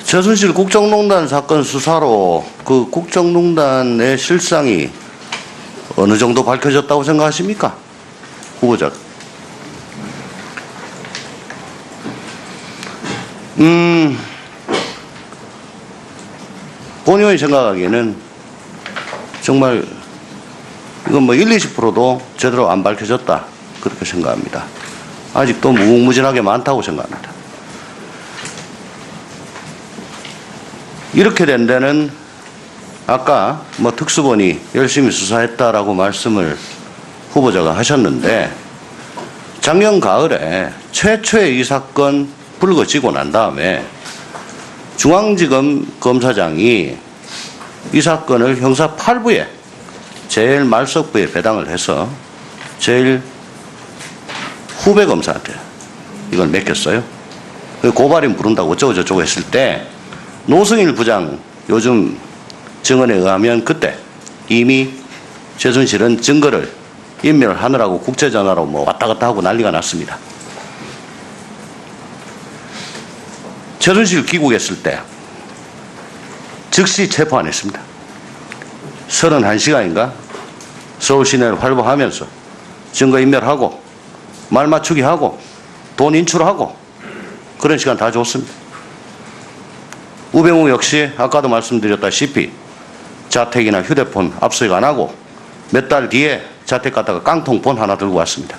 최순실 국정농단 사건 수사로 그 국정농단의 실상이 어느 정도 밝혀졌다고 생각하십니까? 후보자. 본인이 생각하기에는 정말 이건 뭐 20%도 제대로 안 밝혀졌다. 그렇게 생각합니다. 아직도 무궁무진하게 많다고 생각합니다. 이렇게 된 데는 아까 뭐 특수본이 열심히 수사했다라고 말씀을 후보자가 하셨는데 작년 가을에 최초의 이 사건 불거지고 난 다음에 중앙지검 검사장이 이 사건을 형사 8부에 제일 말석부에 배당을 해서 제일 후배 검사한테 이걸 맡겼어요. 고발인 부른다고 어쩌고 저쩌고 했을 때 노승일 부장 요즘 증언에 의하면 그때 이미 최순실은 증거를 인멸을 하느라고 국제전화로 뭐 왔다 갔다 하고 난리가 났습니다. 최순실 귀국했을 때 즉시 체포 안 했습니다. 31시간인가 서울 시내를 활보하면서 증거 인멸하고 말 맞추기 하고 돈 인출하고 그런 시간 다 줬습니다. 우병우 역시 아까도 말씀드렸다시피 자택이나 휴대폰 압수수색 안 하고 몇 달 뒤에 자택 갔다가 깡통폰 하나 들고 왔습니다.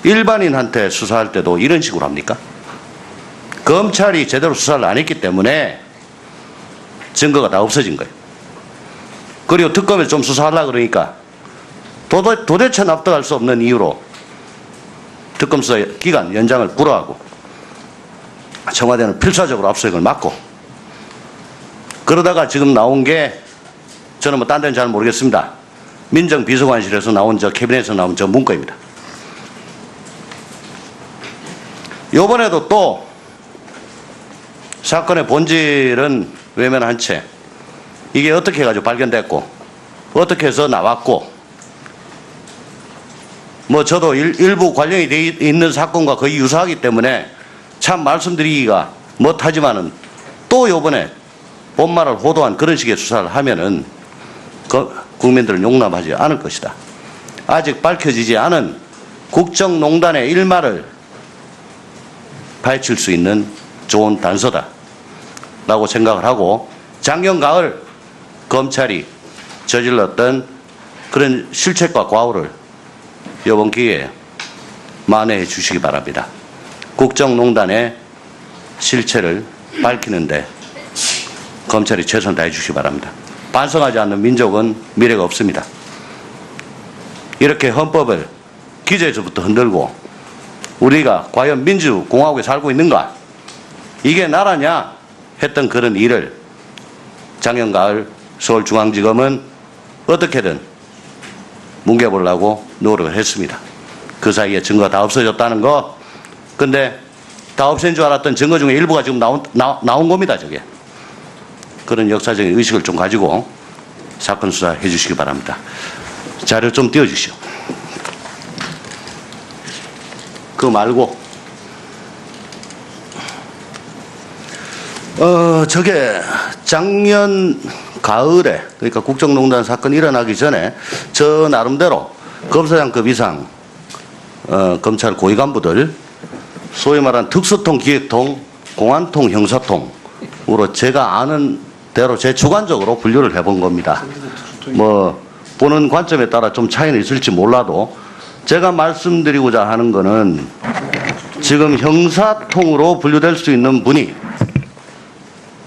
일반인한테 수사할 때도 이런 식으로 합니까? 검찰이 제대로 수사를 안 했기 때문에 증거가 다 없어진 거예요. 그리고 특검에서 좀 수사하려고 그러니까 도대체 납득할 수 없는 이유로 특검 수사 기간 연장을 불허하고 청와대는 필사적으로 압수수색을 막고 그러다가 지금 나온 게 저는 뭐 딴 데는 잘 모르겠습니다. 민정비서관실에서 나온 캐비넷에서 나온 문건입니다. 이번에도 또 사건의 본질은 외면한 채 이게 어떻게 해가지고 발견됐고 어떻게 해서 나왔고 뭐 저도 일부 관련이 돼 있는 사건과 거의 유사하기 때문에 참 말씀드리기가 못하지만은 또 요번에 본말을 호도한 그런 식의 수사를 하면은 국민들은 용납하지 않을 것이다. 아직 밝혀지지 않은 국정농단의 일말을 파헤칠 수 있는 좋은 단서다 라고 생각을 하고 작년 가을 검찰이 저질렀던 그런 실책과 과오를 이번 기회에 만회해 주시기 바랍니다. 국정농단의 실체를 밝히는데 검찰이 최선 다해 주시기 바랍니다. 반성하지 않는 민족은 미래가 없습니다. 이렇게 헌법을 기저에서부터 흔들고 우리가 과연 민주공화국에 살고 있는가? 이게 나라냐? 했던 그런 일을 작년 가을 서울중앙지검은 어떻게든 뭉개보려고 노력을 했습니다. 그 사이에 증거가 다 없어졌다는 거. 근데 다 없앤 줄 알았던 증거 중에 일부가 지금 나온 겁니다. 저게. 그런 역사적인 의식을 좀 가지고 사건 수사해 주시기 바랍니다. 자료 좀 띄워주시오. 그거 말고 저게 작년 가을에 그러니까 국정농단 사건이 일어나기 전에 저 나름대로 검사장급 이상 검찰 고위 간부들 소위 말하는 특수통, 기획통, 공안통, 형사통으로 제가 아는 대로 제 주관적으로 분류를 해본 겁니다. 뭐 보는 관점에 따라 좀 차이는 있을지 몰라도 제가 말씀드리고자 하는 거는 지금 형사통으로 분류될 수 있는 분이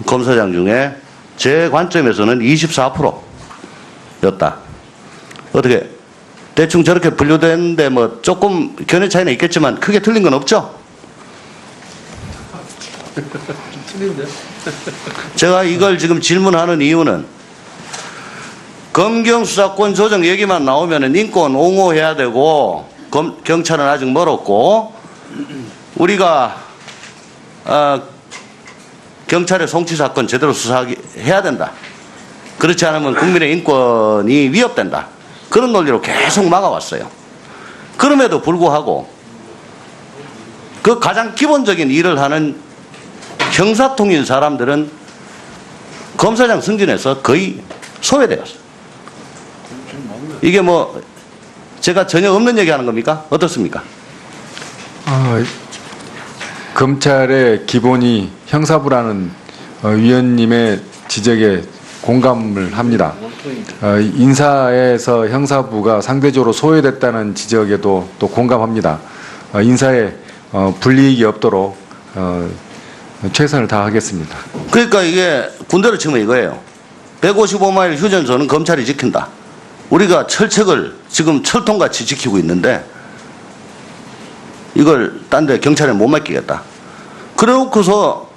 검사장 중에 제 관점에서는 24%였다. 어떻게 대충 저렇게 분류되는데 뭐 조금 견해 차이는 있겠지만 크게 틀린 건 없죠? 좀 틀린데요? 제가 이걸 지금 질문하는 이유는 검경 수사권 조정 얘기만 나오면 인권 옹호해야 되고 경찰은 아직 멀었고 우리가 경찰의 송치 사건 제대로 수사해야 된다. 그렇지 않으면 국민의 인권이 위협된다. 그런 논리로 계속 막아왔어요. 그럼에도 불구하고 그 가장 기본적인 일을 하는 형사통인 사람들은 검사장 승진해서 거의 소외되었어요. 이게 뭐 제가 전혀 없는 얘기하는 겁니까? 어떻습니까? 검찰의 기본이 형사부라는 위원님의 지적에 공감을 합니다. 인사에서 형사부가 상대적으로 소외됐다는 지적에도 또 공감합니다. 인사에 불이익이 없도록 최선을 다하겠습니다. 그러니까 이게 군대로 치면 이거예요. 155마일 휴전선은 검찰이 지킨다. 우리가 철책을 지금 철통같이 지키고 있는데 이걸 딴 데 경찰에 못 맡기겠다. 그래 놓고서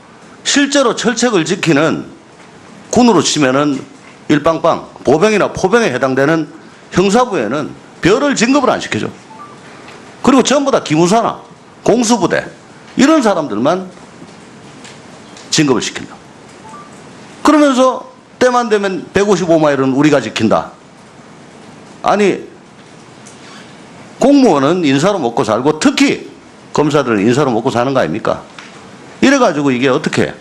실제로 철책을 지키는 군으로 치면은 일방방 보병이나 포병에 해당되는 형사부에는 별을 진급을 안 시켜줘. 그리고 전부 다 기무사나 공수부대 이런 사람들만 진급을 시킨다. 그러면서 때만 되면 155마일은 우리가 지킨다. 아니 공무원은 인사로 먹고 살고 특히 검사들은 인사로 먹고 사는 거 아닙니까? 이래가지고 이게 어떻게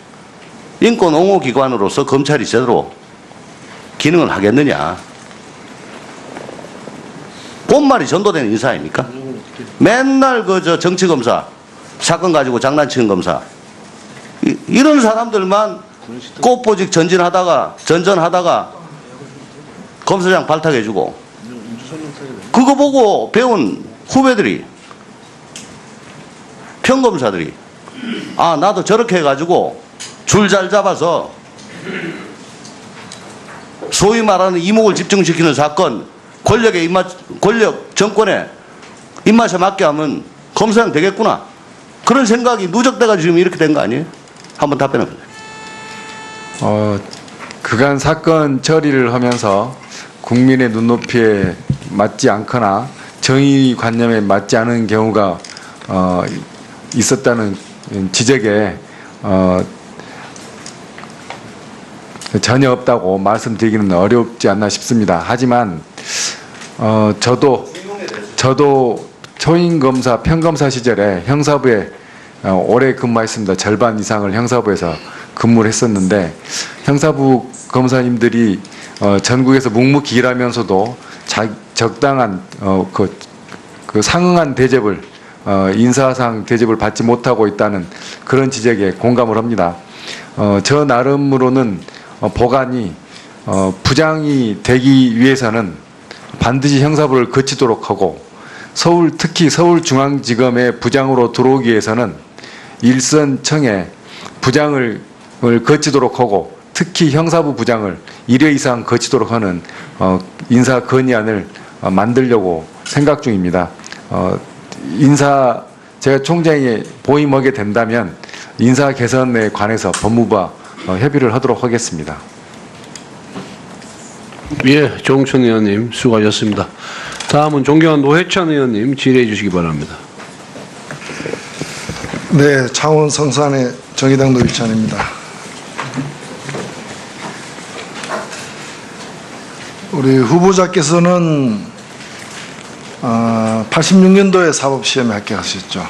인권 옹호 기관으로서 검찰이 제대로 기능을 하겠느냐. 본말이 전도된 인사 아닙니까? 맨날 그 정치검사 사건 가지고 장난치는 검사 이런 사람들만 꽃보직 전전하다가 검사장 발탁해주고 그거 보고 배운 후배들이 평검사들이 아 나도 저렇게 해가지고 줄 잘 잡아서 소위 말하는 이목을 집중시키는 사건 권력 정권에 입맛에 맞게 하면 검사장 되겠구나 그런 생각이 누적돼가지고 지금 이렇게 된 거 아니에요? 한번 답변해 보세요. 그간 사건 처리를 하면서 국민의 눈높이에 맞지 않거나 정의관념에 맞지 않은 경우가 있었다는 지적에 전혀 없다고 말씀드리기는 어렵지 않나 싶습니다. 하지만 저도 초임검사 평검사 시절에 형사부에 오래 근무했습니다. 절반 이상을 형사부에서 근무를 했었는데 형사부 검사님들이 전국에서 묵묵히 일하면서도 적당한 그 상응한 대접을 인사상 대접을 받지 못하고 있다는 그런 지적에 공감을 합니다. 저 나름으로는 보관이 부장이 되기 위해서는 반드시 형사부를 거치도록 하고 특히 서울중앙지검의 부장으로 들어오기 위해서는 일선청에 부장을 거치도록 하고 특히 형사부 부장을 1회 이상 거치도록 하는 인사 건의안을 만들려고 생각 중입니다. 제가 총장이 보임하게 된다면 인사 개선에 관해서 법무부와 협의를 하도록 하겠습니다. 예, 조홍천 의원님 수고하셨습니다. 다음은 존경한 노회찬 의원님 질의해 주시기 바랍니다. 네, 창원 성산의 정의당 노회찬입니다. 우리 후보자께서는 86년도에 사법시험에 합격하셨죠.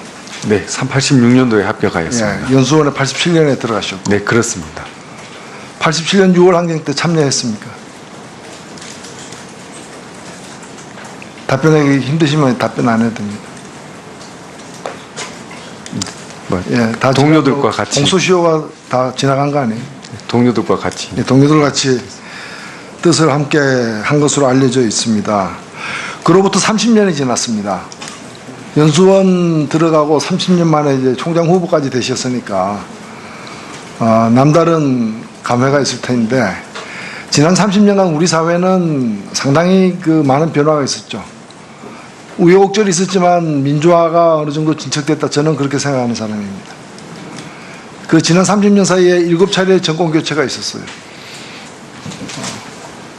네, 86년도에 합격하였습니다. 예, 연수원에 87년에 들어가셨고. 네, 그렇습니다. 87년 6월 항쟁 때 참여했습니까? 답변하기 힘드시면 답변 안 해도 됩니다. 예, 다 동료들과 같이. 공소시효가 다 지나간 거 아니에요? 동료들과 같이. 예, 동료들 같이 뜻을 함께 한 것으로 알려져 있습니다. 그로부터 30년이 지났습니다. 연수원 들어가고 30년 만에 이제 총장 후보까지 되셨으니까 남다른 감회가 있을 텐데 지난 30년간 우리 사회는 상당히 많은 변화가 있었죠. 우여곡절이 있었지만 민주화가 어느 정도 진척됐다 저는 그렇게 생각하는 사람입니다. 그 지난 30년 사이에 7차례의 정권 교체가 있었어요.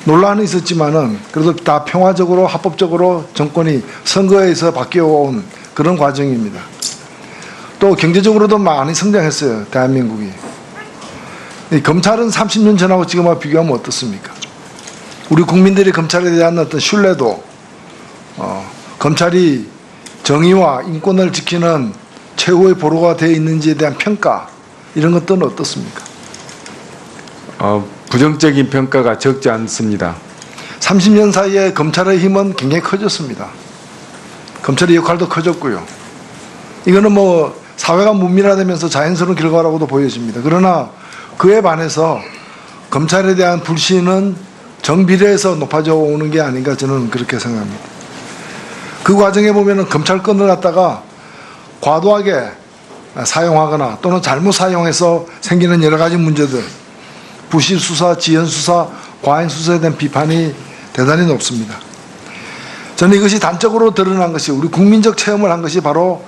논란은 있었지만은 그래도 다 평화적으로 합법적으로 정권이 선거에서 바뀌어온 그런 과정입니다. 또 경제적으로도 많이 성장했어요. 대한민국이. 이 검찰은 30년 전하고 지금하고 비교하면 어떻습니까? 우리 국민들이 검찰에 대한 어떤 신뢰도 검찰이 정의와 인권을 지키는 최후의 보루가 되어 있는지에 대한 평가 이런 것들은 어떻습니까? 부정적인 평가가 적지 않습니다. 30년 사이에 검찰의 힘은 굉장히 커졌습니다. 검찰의 역할도 커졌고요. 이거는 뭐 사회가 문밀화되면서 자연스러운 결과라고도 보여집니다. 그러나 그에 반해서 검찰에 대한 불신은 정비례해서 높아져 오는 게 아닌가 저는 그렇게 생각합니다. 그 과정에 보면은 검찰권을 갖다가 과도하게 사용하거나 또는 잘못 사용해서 생기는 여러 가지 문제들, 부실 수사, 지연 수사, 과잉 수사에 대한 비판이 대단히 높습니다. 저는 이것이 단적으로 드러난 것이 우리 국민적 체험을 한 것이 바로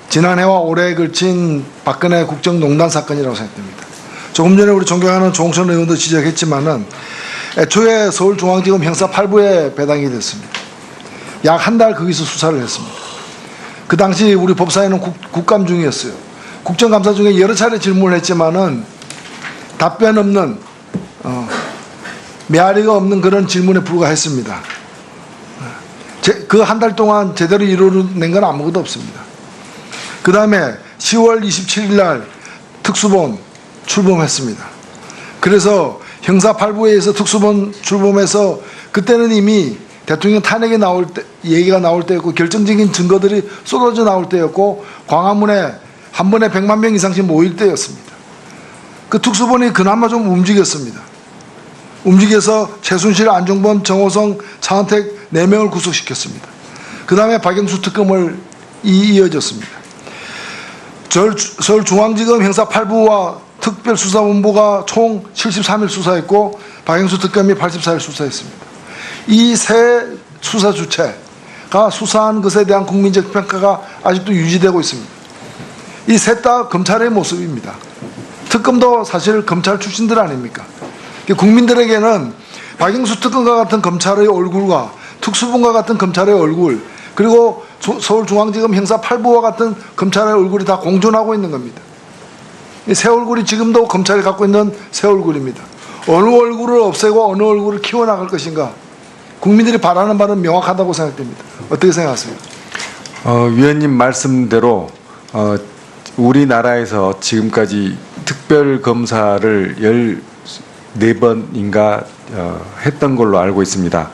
지난해와 올해에 걸친 박근혜 국정농단 사건이라고 생각됩니다. 조금 전에 우리 존경하는 조홍천 의원도 지적했지만은 애초에 서울중앙지검 형사 8부에 배당이 됐습니다. 약 한 달 거기서 수사를 했습니다. 그 당시 우리 법사위는 국감 중이었어요. 국정감사 중에 여러 차례 질문을 했지만은 답변 없는 메아리가 없는 그런 질문에 불과했습니다. 그 한 달 동안 제대로 이루어낸 건 아무것도 없습니다. 그 다음에 10월 27일 날 특수본 출범했습니다. 그래서 형사 8부에 의해서 특수본 출범해서 그때는 이미 대통령 탄핵이 나올 때, 얘기가 나올 때였고 결정적인 증거들이 쏟아져 나올 때였고 광화문에 한 번에 100만 명 이상씩 모일 때였습니다. 그 특수본이 그나마 좀 움직였습니다. 움직여서 최순실, 안종범, 정호성, 차은택 4명을 구속시켰습니다. 그 다음에 박영수 특검을 이어졌습니다. 서울중앙지검 형사 8부와 특별수사본부가 총 73일 수사했고 박영수 특검이 84일 수사했습니다. 이 세 수사 주체가 수사한 것에 대한 국민적 평가가 아직도 유지되고 있습니다. 이 셋 다 검찰의 모습입니다. 특검도 사실 검찰 출신들 아닙니까? 국민들에게는 박영수 특검과 같은 검찰의 얼굴과 특수본과 같은 검찰의 얼굴 그리고 서울중앙지검 형사 8부와 같은 검찰의 얼굴이 다 공존하고 있는 겁니다. 이 새 얼굴이 지금도 검찰이 갖고 있는 새 얼굴입니다. 어느 얼굴을 없애고 어느 얼굴을 키워나갈 것인가 국민들이 바라는 바는 명확하다고 생각됩니다. 어떻게 생각하세요? 위원님 말씀대로 우리나라에서 지금까지 특별검사를 14번인가 했던 걸로 알고 있습니다.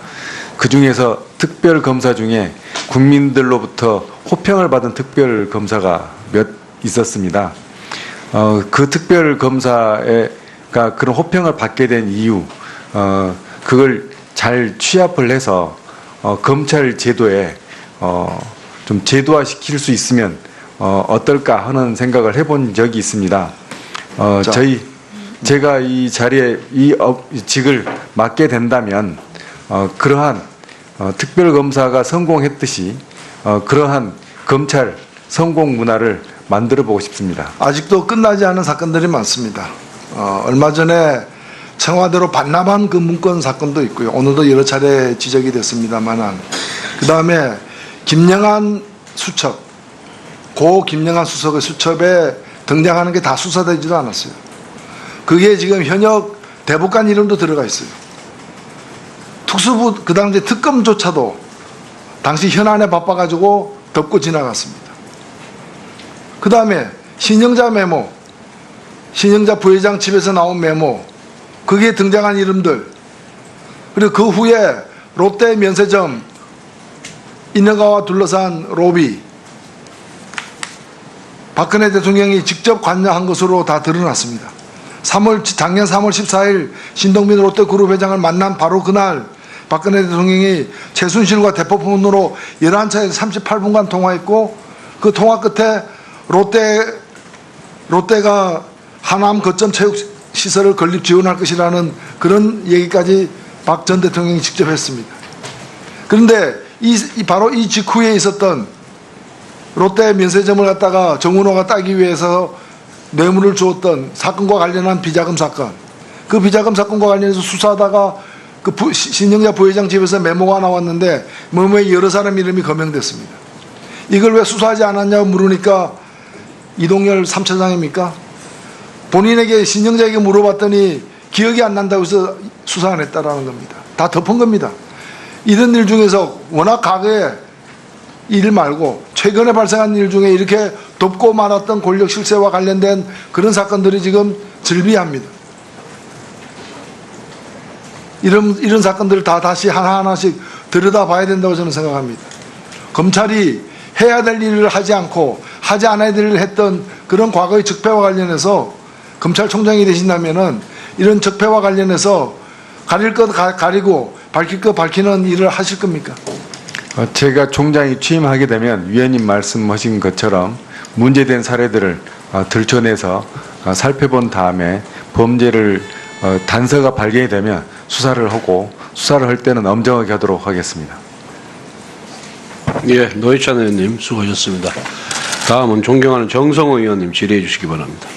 그 중에서 특별검사 중에 국민들로부터 호평을 받은 특별검사가 몇 있었습니다. 그 특별검사가 그런 호평을 받게 된 이유, 그걸 잘 취합을 해서 검찰 제도에 좀 제도화시킬 수 있으면 어떨까 하는 생각을 해본 적이 있습니다. 제가 이 자리에 이 직을 맡게 된다면 그러한 특별검사가 성공했듯이 그러한 검찰 성공 문화를 만들어 보고 싶습니다. 아직도 끝나지 않은 사건들이 많습니다. 얼마 전에 청와대로 반납한 그 문건 사건도 있고요. 오늘도 여러 차례 지적이 됐습니다만 그 다음에 김영한 수첩, 고 김영한 수석의 수첩에 등장하는 게 다 수사되지도 않았어요. 그게 지금 현역 대법관 이름도 들어가 있어요. 특수부 그 당시 특검조차도 당시 현안에 바빠가지고 덮고 지나갔습니다. 그 다음에 신영자 메모, 신영자 부회장 집에서 나온 메모, 거기에 등장한 이름들, 그리고 그 후에 롯데 면세점 인허가와 둘러싼 로비, 박근혜 대통령이 직접 관여한 것으로 다 드러났습니다. 작년 3월 14일 신동빈 롯데그룹 회장을 만난 바로 그날 박근혜 대통령이 최순실과 대포폰으로 11차에서 38분간 통화했고 그 통화 끝에 롯데가 하남 거점 체육시설을 건립 지원할 것이라는 그런 얘기까지 박 전 대통령이 직접 했습니다. 그런데 바로 이 직후에 있었던 롯데 면세점을 갖다가 정은호가 따기 위해서 뇌물을 주었던 사건과 관련한 비자금 사건, 그 비자금 사건과 관련해서 수사하다가 그 신영자 부회장 집에서 메모가 나왔는데 메모에 여러 사람 이름이 거명됐습니다. 이걸 왜 수사하지 않았냐고 물으니까 이동열 3차장입니까? 본인에게 신영자에게 물어봤더니 기억이 안 난다고 해서 수사 안 했다라는 겁니다. 다 덮은 겁니다. 이런 일 중에서 워낙 과거에 일 말고 최근에 발생한 일 중에 이렇게 덮고 말았던 권력 실세와 관련된 그런 사건들이 지금 즐비합니다. 이런 사건들을 다 다시 하나하나씩 들여다봐야 된다고 저는 생각합니다. 검찰이 해야 될 일을 하지 않고 하지 않아야 될 일을 했던 그런 과거의 적폐와 관련해서 검찰총장이 되신다면은 이런 적폐와 관련해서 가릴 것 가리고 밝힐 것 밝히는 일을 하실 겁니까? 제가 총장이 취임하게 되면 위원님 말씀하신 것처럼 문제된 사례들을 들춰내서 살펴본 다음에 범죄를 단서가 발견이 되면 수사를 하고 수사를 할 때는 엄정하게 하도록 하겠습니다. 예, 노회찬 의원님 수고하셨습니다. 다음은 존경하는 정성호 의원님 질의해 주시기 바랍니다.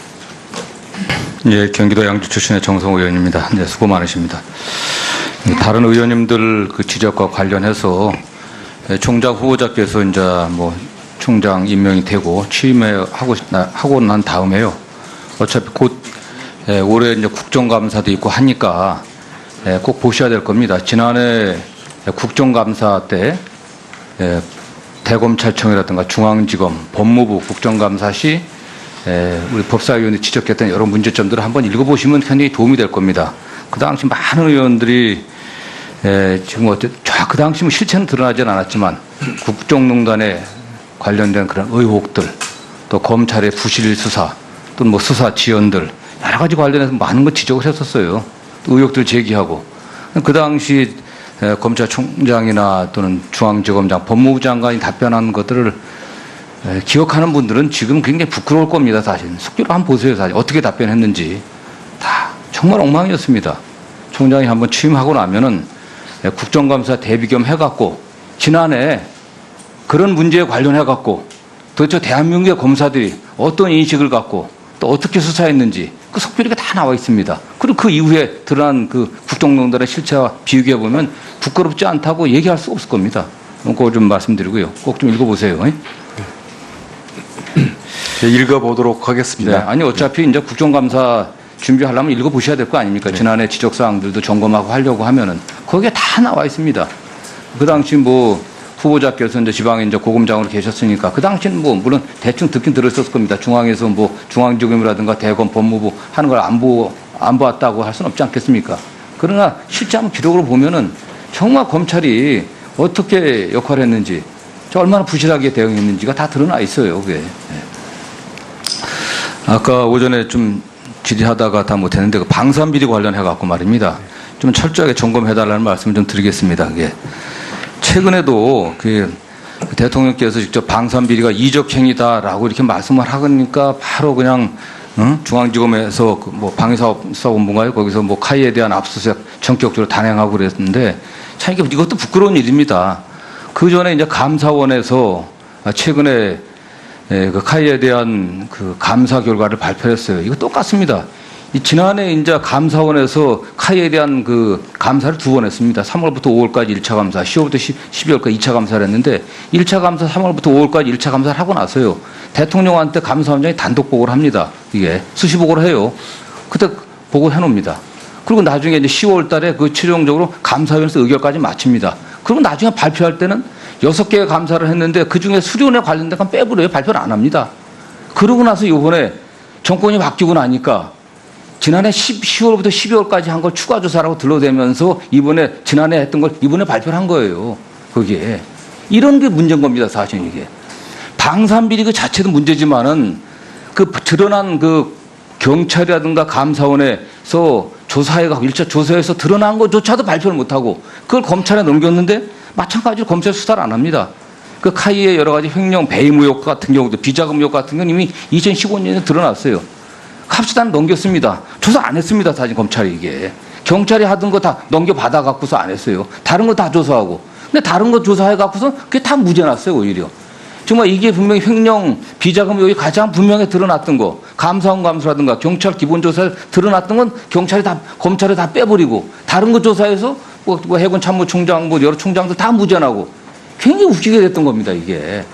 예, 경기도 양주 출신의 정성호 의원입니다. 네, 수고 많으십니다. 다른 의원님들 그 지적과 관련해서 총장 후보자께서 이제 뭐 총장 임명이 되고 취임하고 난 다음에요. 어차피 곧 올해 이제 국정감사도 있고 하니까 꼭 보셔야 될 겁니다. 지난해 국정감사 때 대검찰청이라든가 중앙지검, 법무부 국정감사 시 우리 법사위원이 지적했던 여러 문제점들을 한번 읽어보시면 굉장히 도움이 될 겁니다. 그 당시 많은 의원들이 지금 그 당시 뭐 실체는 드러나지는 않았지만 국정농단에 관련된 그런 의혹들, 또 검찰의 부실 수사, 또 뭐 수사 지연들 여러 가지 관련해서 많은 걸 지적을 했었어요. 또 의혹들 제기하고 그 당시 검찰총장이나 또는 중앙지검장, 법무부 장관이 답변한 것들을 기억하는 분들은 지금 굉장히 부끄러울 겁니다. 사실 속기로 한번 보세요. 사실 어떻게 답변했는지 다 정말 엉망이었습니다. 총장이 한번 취임하고 나면은 국정감사 대비 겸 해갖고 지난해 그런 문제에 관련해갖고 도대체 대한민국의 검사들이 어떤 인식을 갖고 또 어떻게 수사했는지 그 속비리가 다 나와 있습니다. 그리고 그 이후에 드러난 그 국정농단의 실체와 비교해 보면 부끄럽지 않다고 얘기할 수 없을 겁니다. 그거 좀 말씀드리고요. 꼭 좀 읽어보세요. 읽어보도록 하겠습니다. 네, 아니 어차피 이제 국정감사 준비하려면 읽어보셔야 될 거 아닙니까? 지난해 지적사항들도 점검하고 하려고 하면은 거기에 다 나와 있습니다. 그 당시 뭐 후보자께서 이제 지방에 이제 고검장으로 계셨으니까 그 당시는 뭐 물론 대충 듣긴 들었을 겁니다. 중앙에서 뭐 중앙지검이라든가 대검 법무부 하는 걸 안 보았다고 할 수는 없지 않겠습니까? 그러나 실제 한번 기록으로 보면은 정말 검찰이 어떻게 역할을 했는지, 얼마나 부실하게 대응했는지가 다 드러나 있어요. 그게. 아까 오전에 좀 질의하다가 다 못했는데 그 방산비리 관련해 갖고 말입니다. 좀 철저하게 점검해달라는 말씀을 좀 드리겠습니다. 그게 최근에도 그 대통령께서 직접 방산비리가 이적행위다라고 이렇게 말씀을 하니까 바로 그냥 중앙지검에서 그 뭐 방위사업본부인가요? 거기서 뭐 카이에 대한 압수수색 전격적으로 단행하고 그랬는데 참 이것도 부끄러운 일입니다. 그 전에 이제 감사원에서 최근에 그 카이에 대한 그 감사 결과를 발표했어요. 이거 똑같습니다. 지난해 이제 감사원에서 카이에 대한 그 감사를 2번 했습니다. 3월부터 5월까지 1차 감사, 10월부터 12월까지 2차 감사를 했는데 1차 감사 3월부터 5월까지 1차 감사를 하고 나서요. 대통령한테 감사원장이 단독 보고를 합니다. 이게 수시 보고를 해요. 그때 보고해 놓습니다. 그리고 나중에 이제 10월 달에 그 최종적으로 감사위원회에서 의결까지 마칩니다. 그리고 나중에 발표할 때는 6개의 감사를 했는데 그중에 수련에 관련된 건 빼버려요. 발표를 안 합니다. 그러고 나서 이번에 정권이 바뀌고 나니까 지난해 10월부터 12월까지 한 걸 추가 조사라고 들러대면서 이번에 지난해 했던 걸 이번에 발표를 한 거예요. 거기에. 이런 게 문제인 겁니다. 사실 이게. 방산비리 그 자체도 문제지만은 그 드러난 그 경찰이라든가 감사원에서 조사해가고 1차 조사에서 드러난 것조차도 발표를 못하고 그걸 검찰에 넘겼는데 마찬가지로 검찰 수사를 안 합니다. 그 카이의 여러 가지 횡령 배임 의혹 같은 경우도 비자금 의혹 같은 건 이미 2015년에 드러났어요. 갑시다는 넘겼습니다. 조사 안 했습니다. 사실 검찰이 이게. 경찰이 하던 거 다 넘겨받아 갖고서 안 했어요. 다른 거 다 조사하고. 근데 다른 거 조사해 갖고서 그게 다 무죄 났어요. 오히려. 정말 이게 분명히 횡령 비자금 의혹이 가장 분명히 드러났던 거. 감사원 감사라든가 경찰 기본조사에 드러났던 건 경찰이 다 검찰에 다 빼버리고 다른 거 조사해서 뭐 해군 참모총장 뭐 여러 총장들 다 무죄 나고 굉장히 웃기게 됐던 겁니다. 이게.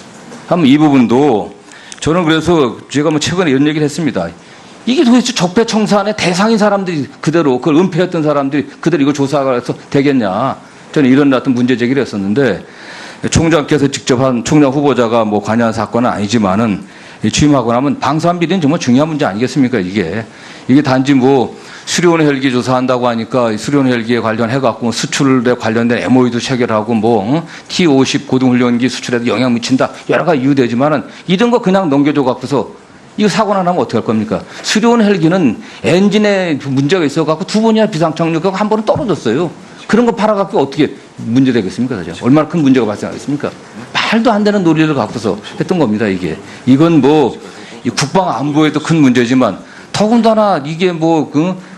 한번 이 부분도 저는 그래서 제가 뭐 최근에 이런 얘기를 했습니다. 이게 도대체 적폐청산의 대상인 사람들이 그대로 그걸 은폐했던 사람들이 그대로 이걸 조사해서 되겠냐. 저는 이런 어떤 문제 제기를 했었는데 총장께서 직접 한 총장 후보자가 뭐 관여한 사건은 아니지만은 취임하고 나면 방산 비리는 정말 중요한 문제 아니겠습니까? 이게 단지 뭐 수리온 헬기 조사한다고 하니까 수리온 헬기에 관련해 갖고 수출에 관련된 MOU도 체결하고 뭐 T-50 고등훈련기 수출에도 영향 미친다 여러 가지 이유 되지만은 이런 거 그냥 넘겨줘 갖고서 이거 사고나 나면 어떻게 할 겁니까? 수리온 헬기는 엔진에 문제가 있어 갖고 두 번이나 비상착륙하고 한 번은 떨어졌어요. 그런 거 팔아갖고 어떻게 문제 되겠습니까? 사실? 얼마나 큰 문제가 발생하겠습니까? 말도 안 되는 논리를 갖고서 했던 겁니다, 이게. 이건 뭐, 이 국방 안보에도 큰 문제지만, 더군다나 이게 뭐,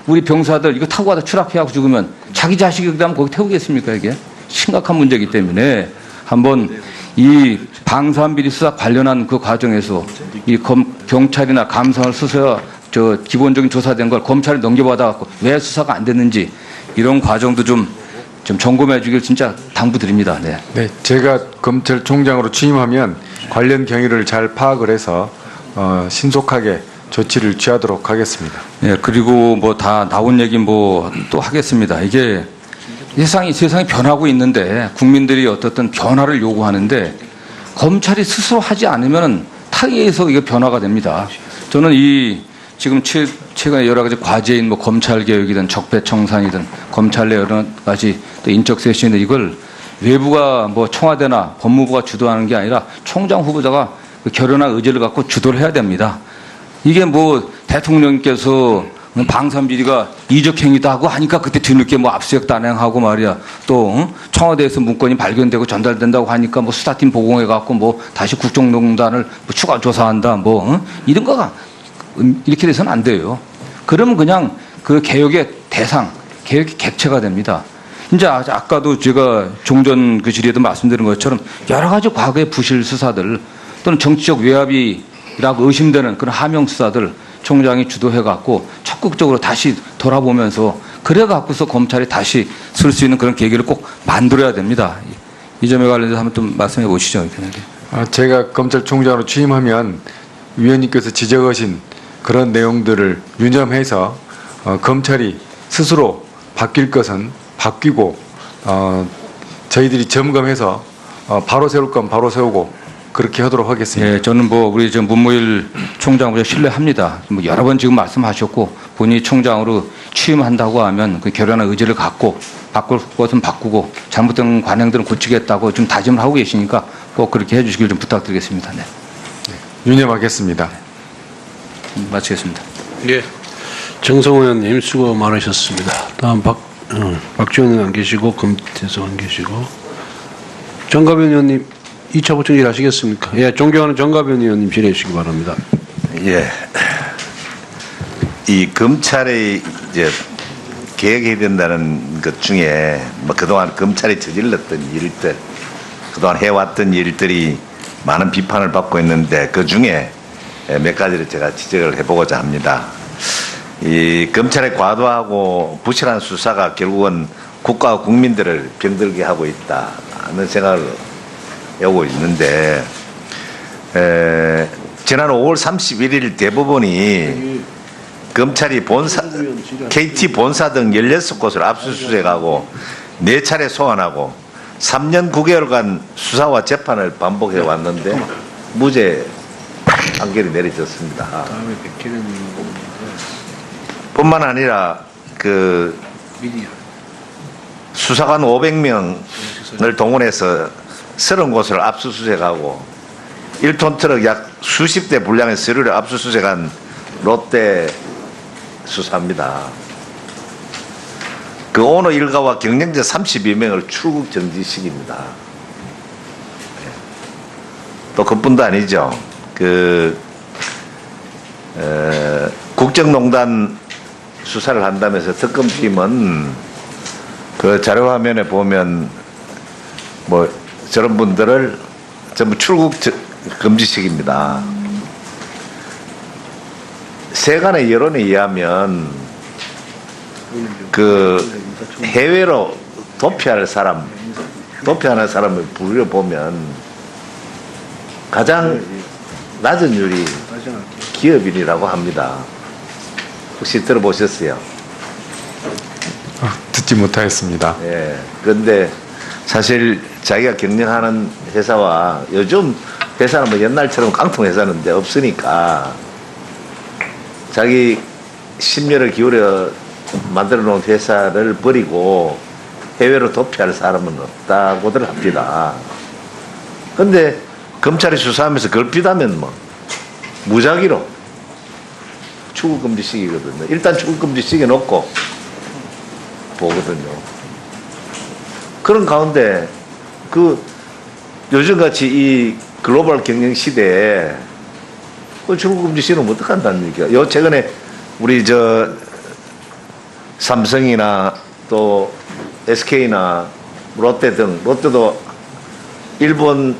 우리 병사들 이거 타고 가다 추락해하고 죽으면 자기 자식이 그다음 거기 태우겠습니까, 이게? 심각한 문제이기 때문에 한번 이 방산비리 수사 관련한 그 과정에서 이 경찰이나 감사원 수사 저 기본적인 조사된 걸 검찰에 넘겨받아갖고 왜 수사가 안 됐는지 이런 과정도 좀 점검해 주길 진짜 당부드립니다. 네. 네, 제가 검찰총장으로 취임하면 관련 경위를 잘 파악을 해서 신속하게 조치를 취하도록 하겠습니다. 예, 그리고 뭐 다 나온 얘기 뭐 또 하겠습니다. 이게 세상이 변하고 있는데 국민들이 어떻든 변화를 요구하는데 검찰이 스스로 하지 않으면 타의에서 이게 변화가 됩니다. 저는 지금 최근에 여러 가지 과제인 뭐 검찰 개혁이든 적폐청산이든 검찰 내 여러 가지 또 인적 쇄신인데 이걸 외부가 뭐 청와대나 법무부가 주도하는 게 아니라 총장 후보자가 그 결연한 의지를 갖고 주도를 해야 됩니다. 이게 뭐 대통령께서 방산비리가 이적행위다 하고 하니까 그때 뒤늦게 뭐 압수수색 단행하고 말이야. 또 청와대에서 문건이 발견되고 전달된다고 하니까 뭐 수사팀 보고해 갖고 뭐 다시 국정농단을 뭐 추가 조사한다 뭐 이런 거가 이렇게 돼서는 안 돼요. 그러면 그냥 그 개혁의 대상, 개혁의 객체가 됩니다. 이제 아까도 제가 종전 그 질의에도 말씀드린 것처럼 여러 가지 과거의 부실 수사들 또는 정치적 외압이라고 의심되는 그런 하명 수사들 총장이 주도해갖고 적극적으로 다시 돌아보면서 그래갖고서 검찰이 다시 쓸 수 있는 그런 계기를 꼭 만들어야 됩니다. 이 점에 관련해서 한번 좀 말씀해 보시죠. 제가 검찰총장으로 취임하면 위원님께서 지적하신 그런 내용들을 유념해서 검찰이 스스로 바뀔 것은 바뀌고 저희들이 점검해서 바로 세울 건 바로 세우고 그렇게 하도록 하겠습니다. 예, 저는 뭐 우리 저 문무일 총장을 신뢰합니다. 뭐 여러 번 지금 말씀하셨고 본인이 총장으로 취임한다고 하면 그 결연한 의지를 갖고 바꿀 것은 바꾸고 잘못된 관행들은 고치겠다고 좀 다짐을 하고 계시니까 꼭 그렇게 해주시길 좀 부탁드리겠습니다. 네. 유념하겠습니다. 마치겠습니다. 예. 정성호 의원님 수고 많으셨습니다. 다음 박지원 의원 안 계시고 금태섭 안 계시고 정가변 의원님 2차 보충 질 하시겠습니까? 예, 존경하는 정가변 의원님 질의해 주시기 바랍니다. 예. 이 검찰의 이제 개혁해야 된다는 것 중에 뭐 그동안 검찰이 저질렀던 일들, 그동안 해왔던 일들이 많은 비판을 받고 있는데 그 중에 몇 가지를 제가 지적을 해보고자 합니다. 이 검찰의 과도하고 부실한 수사가 결국은 국가와 국민들을 병들게 하고 있다는 생각을 하고 있는데 지난 5월 31일 대법원이 검찰이 KT 본사 등 16곳을 압수수색하고 4차례 소환하고 3년 9개월간 수사와 재판을 반복해 왔는데 무죄 판결이 내려졌습니다. 뿐만 아니라 그 수사관 500명을 동원해서 30곳을 압수수색하고 1톤 트럭 약 수십 대 분량의 서류를 압수수색한 롯데 수사입니다. 그 오너 일가와 경영자 32명을 출국 정지시킵니다. 또 그뿐도 아니죠. 국정농단 수사를 한다면서 특검팀은 그 자료화면에 보면 뭐 저런 분들을 전부 출국 금지시킵니다. 세간의 여론에 의하면 그 해외로 도피하는 사람을 부려보면 가장 낮은 율이 기업인이라고 합니다. 혹시 들어보셨어요? 듣지 못하였습니다. 예. 그런데 사실 자기가 경영하는 회사와 요즘 회사는 뭐 옛날처럼 깡통 회사는데 없으니까 자기 심려를 기울여 만들어 놓은 회사를 버리고 해외로 도피할 사람은 없다고들 합니다. 근데 검찰이 수사하면서 걸핏하면 뭐 무작위로 출국금지시키거든요. 일단 출국금지시켜 놓고 보거든요. 그런 가운데 그 요즘같이 이 글로벌 경영 시대에 그 출국금지시키면 어떡한다는 얘기야. 요 최근에 우리 저 삼성이나 또 SK나 롯데 등, 롯데도 일본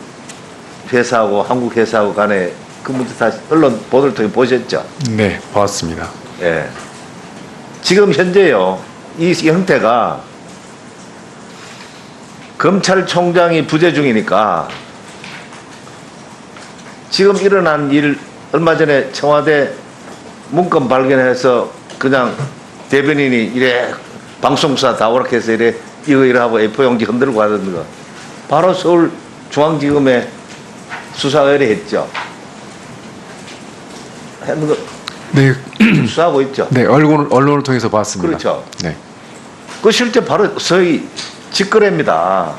회사하고 한국 회사하고 간에 그 문제 다 언론 보도를 통해 보셨죠? 네, 보았습니다. 예. 지금 현재요, 이 형태가 검찰총장이 부재 중이니까 지금 일어난 일, 얼마 전에 청와대 문건 발견해서 그냥 대변인이 이래 방송사 다 오락해서 이래 이거 하고 A4용지 흔들고 하던 거 바로 서울중앙지검에 수사의뢰 했죠. 했는 거 네, 수사하고 있죠. 네, 언론을 통해서 봤습니다. 그렇죠. 네. 그 실제 바로 서희 직거래입니다.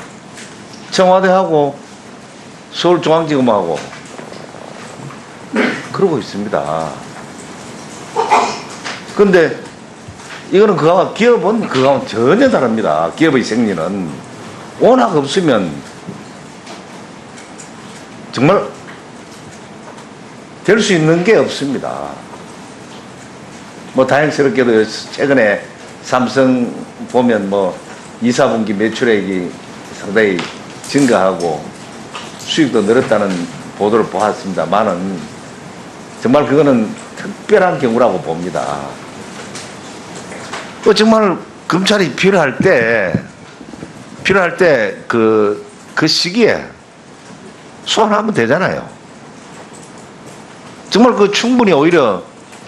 청와대하고 서울중앙지검하고 그러고 있습니다. 그런데 이거는 그거와 기업은 그거와 전혀 다릅니다. 기업의 생리는 워낙 없으면 정말 될 수 있는 게 없습니다. 뭐 다행스럽게도 최근에 삼성 보면 뭐 2, 4분기 매출액이 상당히 증가하고 수익도 늘었다는 보도를 보았습니다만은 정말 그거는 특별한 경우라고 봅니다. 또 정말 검찰이 필요할 때 그 시기에 소환하면 되잖아요. 정말 그 충분히 오히려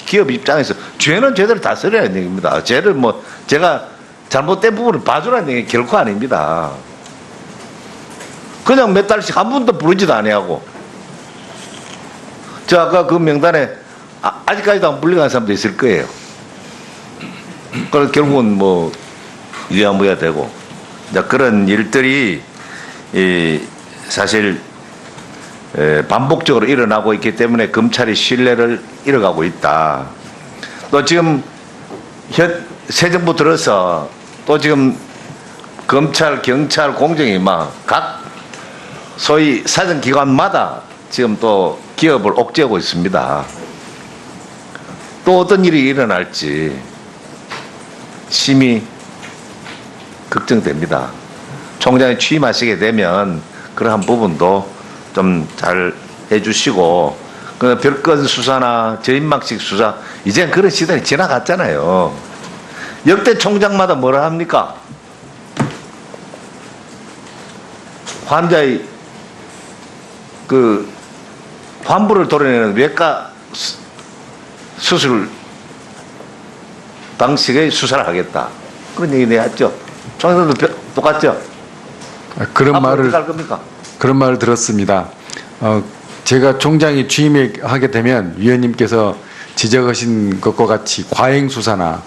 기업 입장에서 죄는 죄대로 다스려야 되는 얘기입니다. 죄를 뭐 제가 잘못된 부분을 봐주라는 얘기 결코 아닙니다. 그냥 몇 달씩 한 번도 부르지도 아니하고 저 아까 그 명단에 아직까지도 안 불려간 사람도 있을 거예요. 그래서 결국은 뭐 유야무야 되고 이제 그런 일들이 사실 반복적으로 일어나고 있기 때문에 검찰이 신뢰를 잃어가고 있다. 또 지금 새 정부 들어서 또 지금 검찰, 경찰, 공정이 막 각 소위 사정기관마다 지금 또 기업을 옥죄고 있습니다. 또 어떤 일이 일어날지 심히 걱정됩니다. 총장이 취임하시게 되면 그러한 부분도 좀 잘 해주시고 그 별건 수사나 저인막식 수사 이젠 그런 시대는 지나갔잖아요. 역대 총장마다 뭐라 합니까? 환자의 그 환부를 도려내는 외과 수술 방식의 수사를 하겠다. 그런 얘기 내었죠. 총장도 똑같죠. 그런 말을 할 겁니까? 그런 말을 들었습니다. 제가 총장이 취임하게 되면 위원님께서 지적하신 것과 같이 과잉 수사나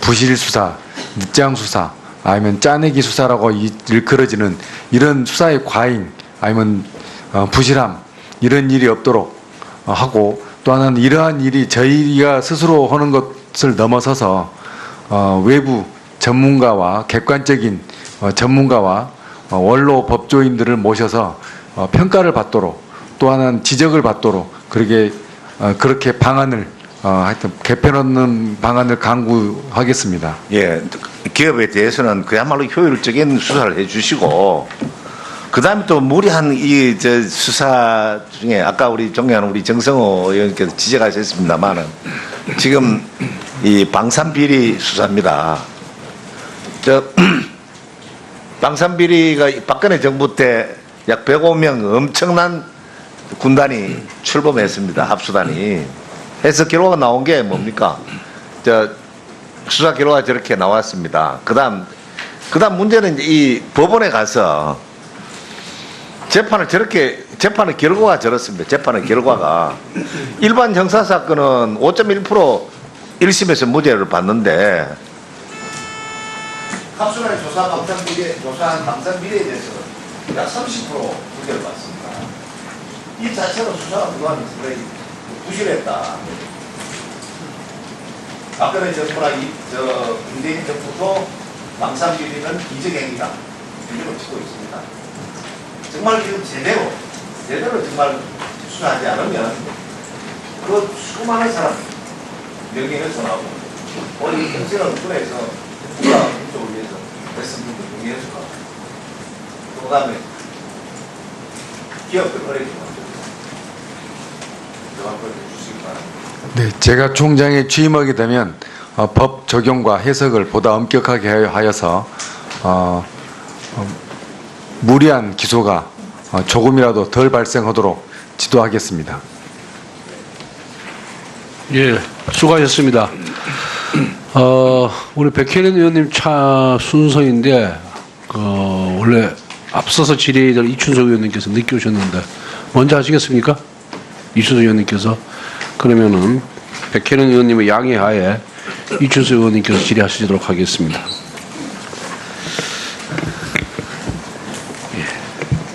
부실 수사, 늦장 수사, 아니면 짜내기 수사라고 일컬어지는 이런 수사의 과잉, 아니면 부실함 이런 일이 없도록 하고 또 하나는 이러한 일이 저희가 스스로 하는 것을 넘어서서 외부 전문가와 객관적인 전문가와 원로 법조인들을 모셔서 평가를 받도록 또 하나는 지적을 받도록 그렇게 방안을 하여튼 개편하는 방안을 강구하겠습니다. 예, 기업에 대해서는 그야말로 효율적인 수사를 해주시고 그 다음에 또 무리한 저 수사 중에 아까 우리 존경하는 우리 정성호 의원께서 지적하셨습니다만은 지금 이 방산비리 수사입니다. 방산비리가 박근혜 정부 때 약 105명 엄청난 군단이 출범했습니다. 합수단이. 해서 결과가 나온 게 뭡니까? 수사 결과가 저렇게 나왔습니다. 그 다음 문제는 이 법원에 가서 재판의 결과가 저렇습니다. 재판의 결과가 일반 형사 사건은 5.1% 1심에서 무죄를 받는데 합수라의 조사한 방산 비리에 대해서 약 30% 무죄를 받습니다. 이 자체로 수사가 그동안 상당히 부실했다. 박근혜 정부나 문재인 정부도 방산 비리는 이적행위다. 이렇게 치고 있습니다. 정말 지금 제대로 정말 수사하지 않으면 그 수많은 사람 명예훼손 손하고 우리 경제를 통해서 국가 행정을 위해서 했던 분들 명예훼손하고 그 다음에 기업들 어렵게 만들고 그걸 해주시기 바랍니다. 네, 제가 총장에 취임하게 되면 법 적용과 해석을 보다 엄격하게 하여서 무리한 기소가 조금이라도 덜 발생하도록 지도하겠습니다. 예, 수고하셨습니다. 우리 백혜련 의원님 차 순서인데 원래 앞서서 질의해야 될 이춘석 의원님께서 늦게 오셨는데 먼저 하시겠습니까? 이춘석 의원님께서. 그러면은 백혜련 의원님의 양해하에 이춘석 의원님께서 질의하시도록 하겠습니다.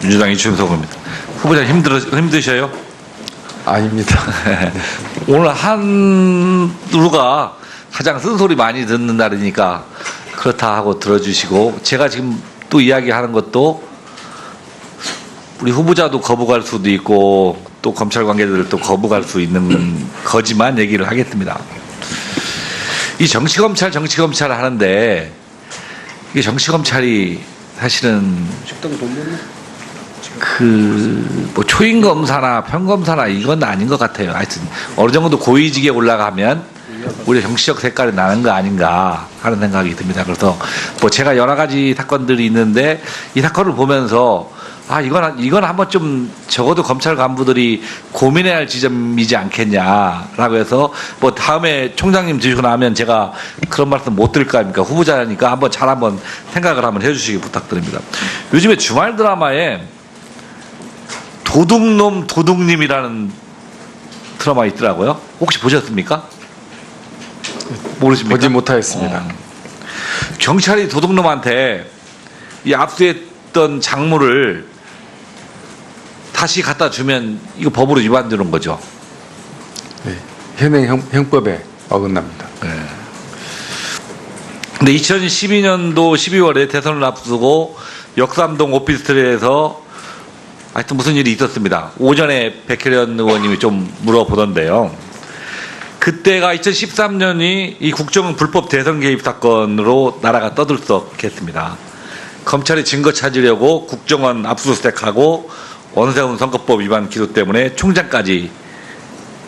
민주당 이춘석입니다. 후보자 힘드셔요? 아닙니다. 오늘 한루가 가장 쓴소리 많이 듣는 날이니까 그렇다 하고 들어주시고, 제가 지금 또 이야기하는 것도 우리 후보자도 거부갈 수도 있고 또 검찰 관계자들도 거부갈 수 있는 거지만 얘기를 하겠습니다. 이 정치검찰 하는데 이게 정치검찰이 사실은 뭐 초임검사나 평검사나 이건 아닌 것 같아요. 하여튼 어느 정도 고위직에 올라가면 우리 정치적 색깔이 나는 거 아닌가 하는 생각이 듭니다. 그래서 뭐 제가 여러 가지 사건들이 있는데 이 사건을 보면서 이건 한번 좀 적어도 검찰 간부들이 고민해야 할 지점이지 않겠냐라고 해서 뭐 다음에 총장님 드시고 나면 제가 그런 말씀 못 드릴 거 아닙니까? 후보자니까 한번 생각을 한번 해주시기 부탁드립니다. 요즘에 주말 드라마에 도둑놈 도둑님이라는 드라마 있더라고요. 혹시 보셨습니까? 모르십니까? 보지 못하였습니다. 경찰이 도둑놈한테 이 압수했던 작물을 다시 갖다 주면 이거 법으로 위반되는 거죠. 네, 현행 형법에 어긋납니다. 네. 근데 2012년도 12월에 대선을 앞두고 역삼동 오피스텔에서 하여튼 무슨 일이 있었습니다. 오전에 백혜련 의원님이 좀 물어보던데요. 그때가 2013년이 이 국정 불법 대선 개입 사건으로 나라가 떠들썩했습니다. 검찰이 증거 찾으려고 국정원 압수수색하고 원세훈 선거법 위반 기소 때문에 총장까지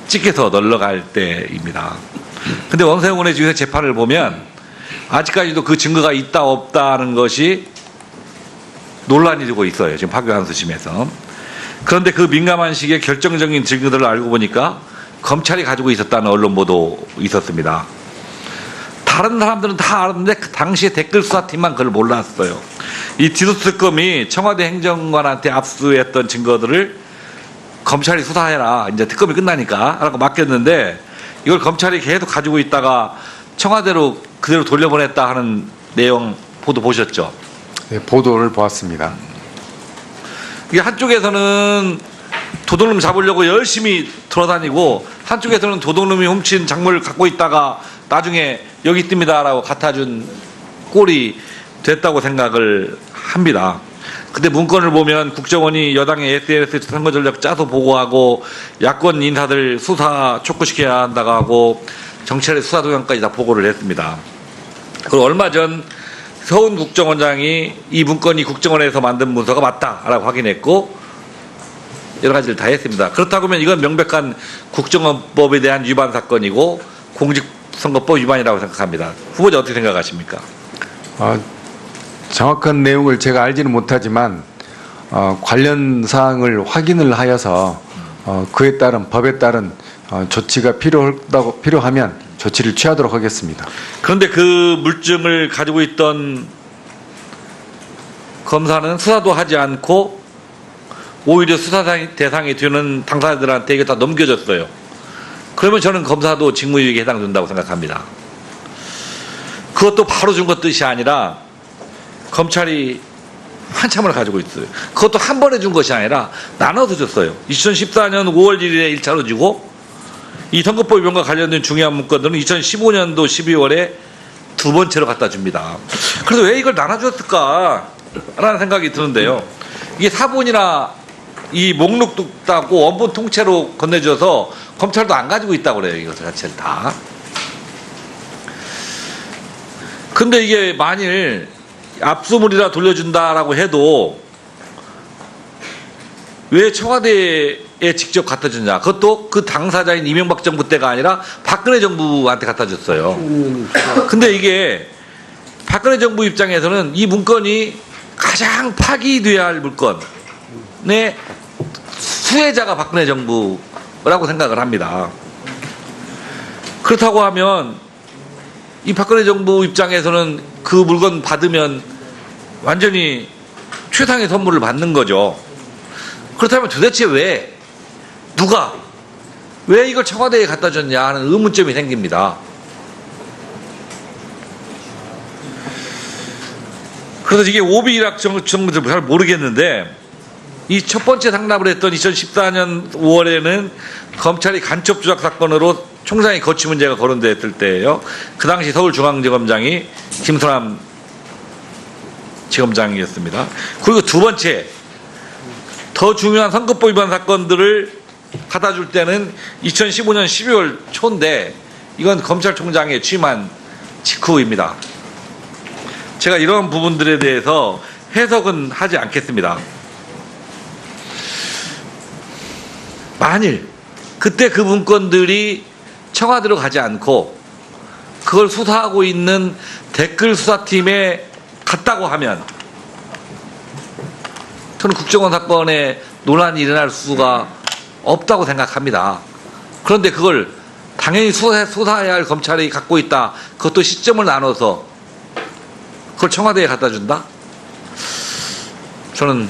찍혀서 널러갈 때입니다. 근데 원세훈의 지금 재판을 보면 아직까지도 그 증거가 있다 없다는 것이 논란이 되고 있어요. 지금 파기환수 심에서. 그런데 그 민감한 시기에 결정적인 증거들을 알고 보니까 검찰이 가지고 있었다는 언론 보도 있었습니다. 다른 사람들은 다 알았는데 그 당시에 댓글 수사팀만 그걸 몰랐어요. 이 디도스특검이 청와대 행정관한테 압수했던 증거들을 검찰이 수사해라. 이제 특검이 끝나니까 라고 맡겼는데 이걸 검찰이 계속 가지고 있다가 청와대로 그대로 돌려보냈다 하는 내용 보도 보셨죠? 네, 보도를 보았습니다. 이게 한쪽에서는 도둑놈 잡으려고 열심히 돌아다니고 한쪽에서는 도둑놈이 훔친 작물을 갖고 있다가 나중에 여기 있습니다라고 갖다준 꼴이 됐다고 생각을 합니다. 근데 문건을 보면 국정원이 여당의 SNS 선거 전략 짜서 보고하고 야권 인사들 수사 촉구시켜야 한다고 하고 정치의 수사 동향까지 다 보고를 했습니다. 그리고 얼마 전 서훈 국정원장이 이 문건이 국정원에서 만든 문서가 맞다라고 확인했고 여러 가지를 다 했습니다. 그렇다고 하면 이건 명백한 국정원법에 대한 위반 사건이고 공직선거법 위반이라고 생각합니다. 후보자 어떻게 생각하십니까? 정확한 내용을 제가 알지는 못하지만 관련 사항을 확인을 하여서 그에 따른 법에 따른 조치가 필요하면 조치를 취하도록 하겠습니다. 그런데 그 물증을 가지고 있던 검사는 수사도 하지 않고 오히려 수사 대상이 되는 당사자들한테 이게 다 넘겨졌어요. 그러면 저는 검사도 직무유기에 해당된다고 생각합니다. 그것도 바로 준 것 뜻이 아니라 검찰이 한참을 가지고 있어요. 그것도 한 번에 준 것이 아니라 나눠서 줬어요. 2014년 5월 1일에 1차로 주고 이 선거법 위반과 관련된 중요한 문건들은 2015년도 12월에 두 번째로 갖다 줍니다. 그래서 왜 이걸 나눠줬을까라는 생각이 드는데요. 이게 사본이나 이 목록도 따고 원본 통째로 건네줘서 검찰도 안 가지고 있다고 그래요. 이것을 자체를 다. 근데 이게 만일 압수물이라 돌려준다라고 해도 왜 청와대에 직접 갖다 줬냐. 그것도 그 당사자인 이명박 정부 때가 아니라 박근혜 정부한테 갖다 줬어요. 근데 이게 박근혜 정부 입장에서는 이 문건이 가장 파기돼야 할 물건의 수혜자가 박근혜 정부라고 생각을 합니다. 그렇다고 하면 이 박근혜 정부 입장에서는 그 물건 받으면 완전히 최상의 선물을 받는 거죠. 그렇다면 도대체 왜 누가 왜 이걸 청와대에 갖다 줬냐 하는 의문점이 생깁니다. 그래서 이게 오비락 정도를 잘 모르겠는데 이 첫 번째 상납을 했던 2014년 5월에는 검찰이 간첩 조작 사건으로 총장이 거취 문제가 거론됐을 때예요. 그 당시 서울중앙지검장이 김선남 지검장이었습니다. 그리고 두 번째 더 중요한 선거법 위반 사건들을 갖다 줄 때는 2015년 12월 초인데 이건 검찰총장에 취임한 직후입니다. 제가 이런 부분들에 대해서 해석은 하지 않겠습니다. 만일 그때 그 문건들이 청와대로 가지 않고 그걸 수사하고 있는 댓글 수사팀에 갔다고 하면 저는 국정원 사건에 논란이 일어날 수가 없다고 생각합니다. 그런데 그걸 당연히 수사해야 할 검찰이 갖고 있다. 그것도 시점을 나눠서 그걸 청와대에 갖다 준다? 저는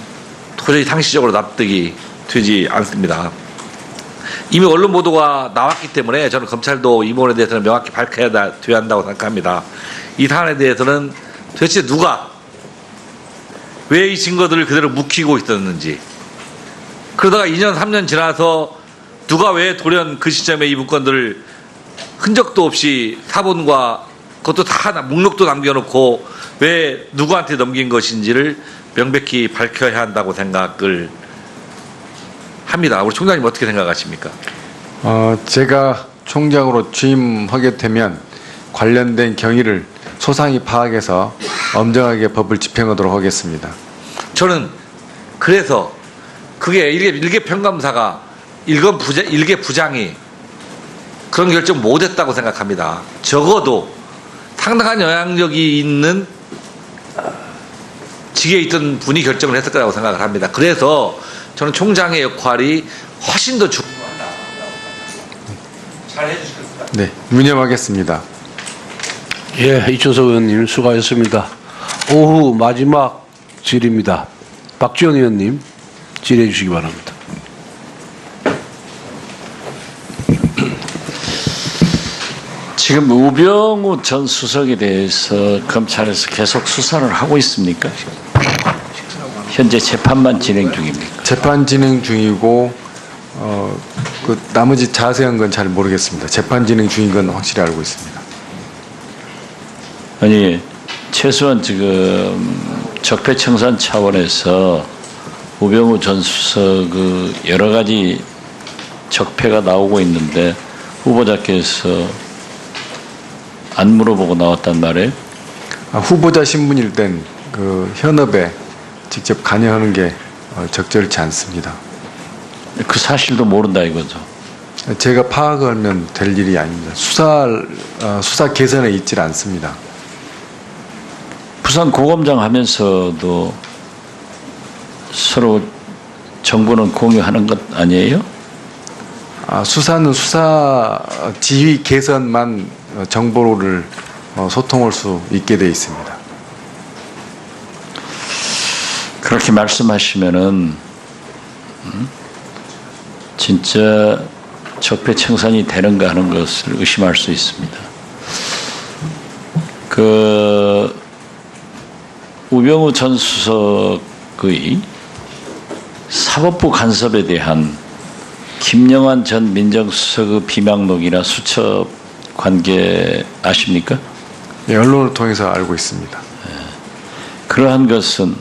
도저히 상식적으로 납득이 되지 않습니다. 이미 언론 보도가 나왔기 때문에 저는 검찰도 이 부분에 대해서는 명확히 밝혀야 한다고 생각합니다. 이 사안에 대해서는 도대체 누가 왜 이 증거들을 그대로 묵히고 있었는지, 그러다가 2년 3년 지나서 누가 왜 돌연 그 시점에 이 문건들을 흔적도 없이 사본과 그것도 다 목록도 남겨놓고 왜 누구한테 넘긴 것인지를 명백히 밝혀야 한다고 생각을 합니다. 우리 총장님 어떻게 생각하십니까? 제가 총장으로 취임하게 되면 관련된 경위를 소상히 파악해서 엄정하게 법을 집행하도록 하겠습니다. 저는 그래서 그게 일개 평감사가 일개 부장이 그런 결정 못했다고 생각합니다. 적어도 상당한 영향력이 있는 직에 있던 분이 결정을 했을 거라고 생각을 합니다. 그래서 저는 총장의 역할이 훨씬 더 중요하다. 잘 해주시겠습니다. 네, 유념하겠습니다. 예, 이준석 의원님 수고하셨습니다. 오후 마지막 질의입니다. 박지원 의원님 질의해 주시기 바랍니다. 지금 우병우 전 수석에 대해서 검찰에서 계속 수사를 하고 있습니까? 현재 재판만 진행 중입니까? 재판 진행 중이고 그 나머지 자세한 건 잘 모르겠습니다. 재판 진행 중인 건 확실히 알고 있습니다. 아니 최소한 지금 적폐청산 차원에서 우병우 전 수석 그 여러 가지 적폐가 나오고 있는데 후보자께서 안 물어보고 나왔단 말이에요? 후보자 신분일 땐 그 현업에 직접 관여하는 게 적절치 않습니다. 그 사실도 모른다 이거죠. 제가 파악하면 될 일이 아닙니다. 수사 개선에 있질 않습니다. 부산 고검장 하면서도 서로 정보는 공유하는 것 아니에요? 수사는 수사 지휘 개선만 정보를 소통할 수 있게 돼 있습니다. 그렇게 말씀하시면은 진짜 적폐청산이 되는가 하는 것을 의심할 수 있습니다. 우병우 전 수석의 사법부 간섭에 대한 김영환 전 민정수석의 비망록이나 수첩 관계 아십니까? 예, 언론을 통해서 알고 있습니다. 그러한 것은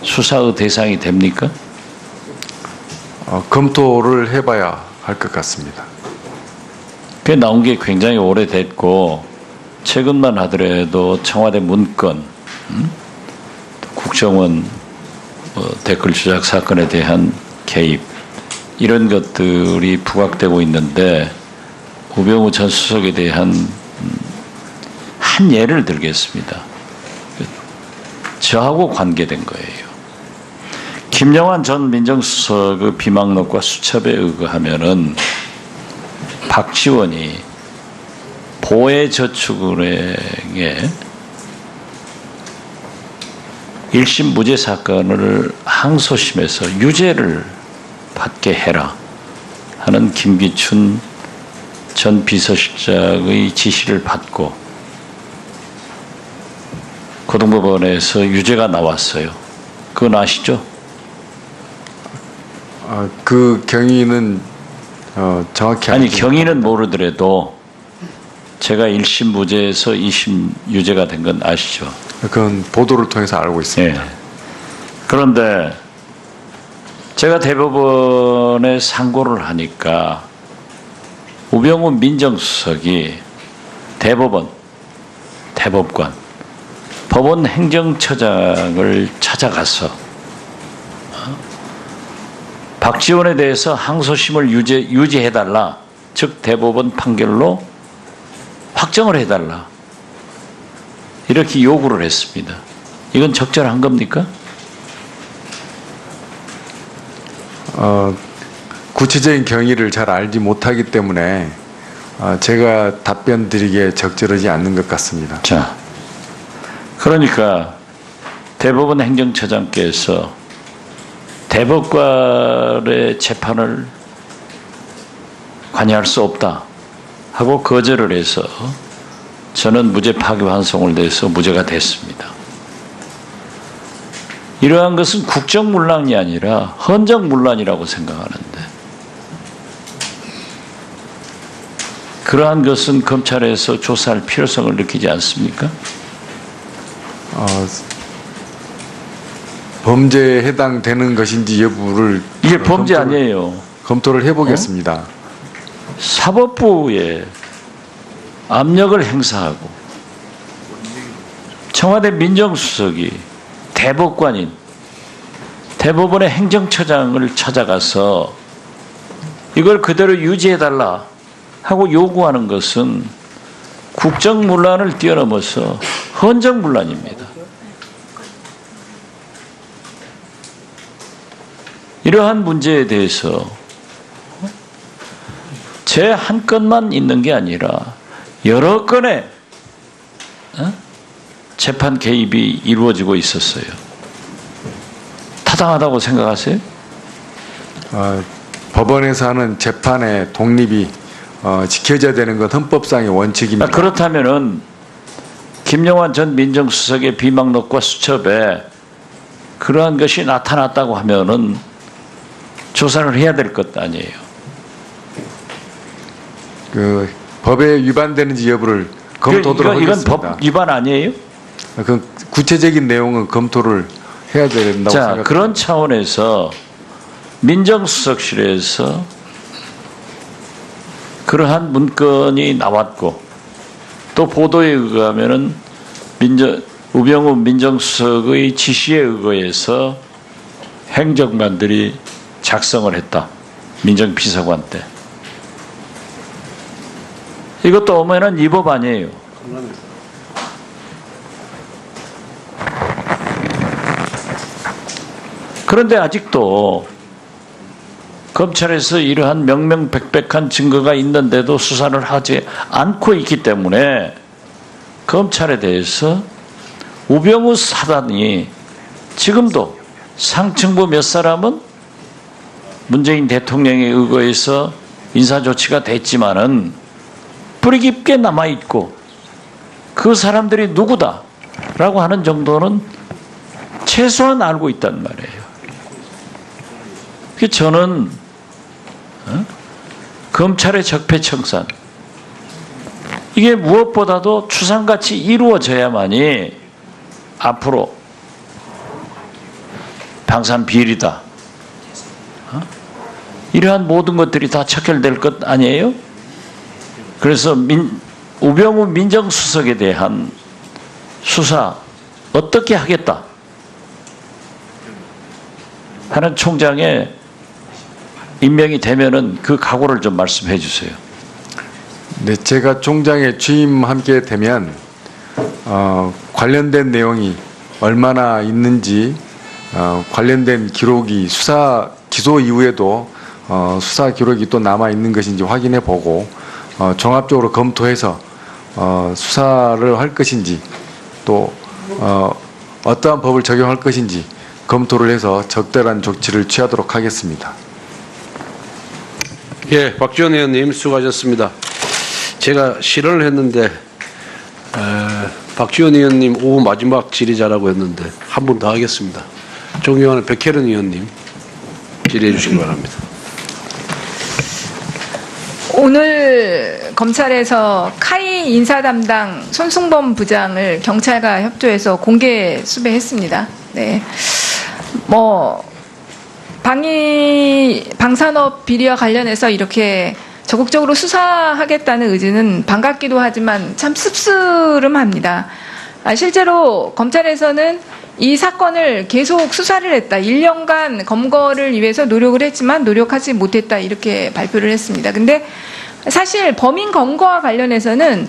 수사의 대상이 됩니까? 검토를 해봐야 할 것 같습니다. 그게 나온 게 굉장히 오래됐고 최근만 하더라도 청와대 문건, 국정원 댓글 조작 사건에 대한 개입 이런 것들이 부각되고 있는데 우병우 전 수석에 대한 한 예를 들겠습니다. 저하고 관계된 거예요. 김영환 전 민정수석의 비망록과 수첩에 의거하면은 박지원이 보혜저축은행에 1심 무죄 사건을 항소심에서 유죄를 받게 해라 하는 김기춘 전 비서실장의 지시를 받고 고등법원에서 유죄가 나왔어요. 그건 아시죠? 그 경위는 정확히 아니 알지 경위는 모르더라도 제가 1심 무죄에서 2심 유죄가 된 건 아시죠? 그건 보도를 통해서 알고 있습니다. 예. 그런데 제가 대법원에 상고를 하니까 우병우 민정수석이 대법관 법원 행정처장을 찾아가서 박지원에 대해서 항소심을 유지해달라, 즉 대법원 판결로 확정을 해달라 이렇게 요구를 했습니다. 이건 적절한 겁니까? 구체적인 경위를 잘 알지 못하기 때문에 제가 답변 드리기에 적절하지 않는 것 같습니다. 자, 그러니까 대법원 행정처장께서 대법관의 재판을 관여할 수 없다 하고 거절을 해서 저는 무죄 파기환송을 내서 무죄가 됐습니다. 이러한 것은 국정문란이 아니라 헌정문란이라고 생각하는데 그러한 것은 검찰에서 조사할 필요성을 느끼지 않습니까? 범죄에 해당되는 것인지 여부를 이게 범죄 아니에요. 검토를 해보겠습니다. 사법부에 압력을 행사하고 청와대 민정수석이 대법관인 대법원의 행정처장을 찾아가서 이걸 그대로 유지해달라 하고 요구하는 것은 국정문란을 뛰어넘어서 헌정문란입니다. 이러한 문제에 대해서 제 한 건만 있는 게 아니라 여러 건의 재판 개입이 이루어지고 있었어요. 타당하다고 생각하세요? 법원에서 하는 재판의 독립이 지켜져야 되는 건 헌법상의 원칙입니다. 그렇다면은 김영환 전 민정수석의 비망록과 수첩에 그러한 것이 나타났다고 하면은 조사를 해야 될 것 아니에요. 그 법에 위반되는지 여부를 검토하도록 하겠습니다. 이건 법 위반 아니에요? 그 구체적인 내용은 검토를 해야 된다고 자, 생각합니다. 그런 차원에서 민정수석실에서 그러한 문건이 나왔고 또 보도에 의하면은 우병우 민정수석의 지시에 의거해서 행정관들이 작성을 했다. 민정비서관 때. 이것도 엄연한 위법 아니에요. 그런데 아직도 검찰에서 이러한 명명백백한 증거가 있는데도 수사를 하지 않고 있기 때문에 검찰에 대해서 우병우 사단이 지금도 상층부 몇 사람은 문재인 대통령에 의거해서 인사조치가 됐지만은 뿌리 깊게 남아있고 그 사람들이 누구다라고 하는 정도는 최소한 알고 있단 말이에요. 그래서 저는 검찰의 적폐청산 이게 무엇보다도 추상같이 이루어져야만이 앞으로 방산 비리다 이러한 모든 것들이 다 척결될 것 아니에요? 그래서 우병우 민정수석에 대한 수사 어떻게 하겠다 하는 총장의 임명이 되면은 그 각오를 좀 말씀해 주세요. 네, 제가 총장에 취임하게 되면 관련된 내용이 얼마나 있는지 관련된 기록이 기소 이후에도 수사 기록이 또 남아 있는 것인지 확인해 보고 종합적으로 검토해서 수사를 할 것인지 또 어떠한 법을 적용할 것인지 검토를 해서 적절한 조치를 취하도록 하겠습니다. 예, 박지원 의원님 수고하셨습니다. 제가 실언을 했는데 박지원 의원님 오후 마지막 질의자라고 했는데 한 분 더 하겠습니다. 존경하는 백혜련 의원님 질의해 주시기 바랍니다. 오늘 검찰에서 카이 인사 담당 손승범 부장을 경찰과 협조해서 공개 수배했습니다. 네. 방산업 비리와 관련해서 이렇게 적극적으로 수사하겠다는 의지는 반갑기도 하지만 참 씁쓸합니다. 실제로 검찰에서는 이 사건을 계속 수사를 했다. 1년간 검거를 위해서 노력을 했지만 노력하지 못했다. 이렇게 발표를 했습니다. 근데 사실 범인 검거와 관련해서는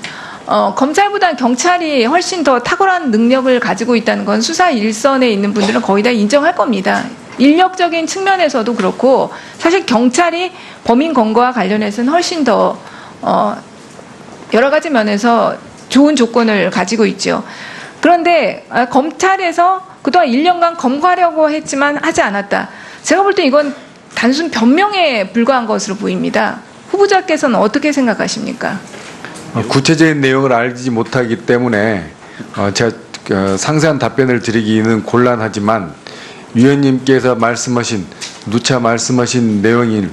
검찰보다 경찰이 훨씬 더 탁월한 능력을 가지고 있다는 건 수사 일선에 있는 분들은 거의 다 인정할 겁니다. 인력적인 측면에서도 그렇고 사실 경찰이 범인 검거와 관련해서는 훨씬 더 여러 가지 면에서 좋은 조건을 가지고 있죠. 그런데 검찰에서 그동안 1년간 검거하려고 했지만 하지 않았다. 제가 볼 때 이건 단순 변명에 불과한 것으로 보입니다. 후보자께서는 어떻게 생각하십니까? 구체적인 내용을 알지 못하기 때문에 제가 상세한 답변을 드리기는 곤란하지만 위원님께서 누차 말씀하신 내용을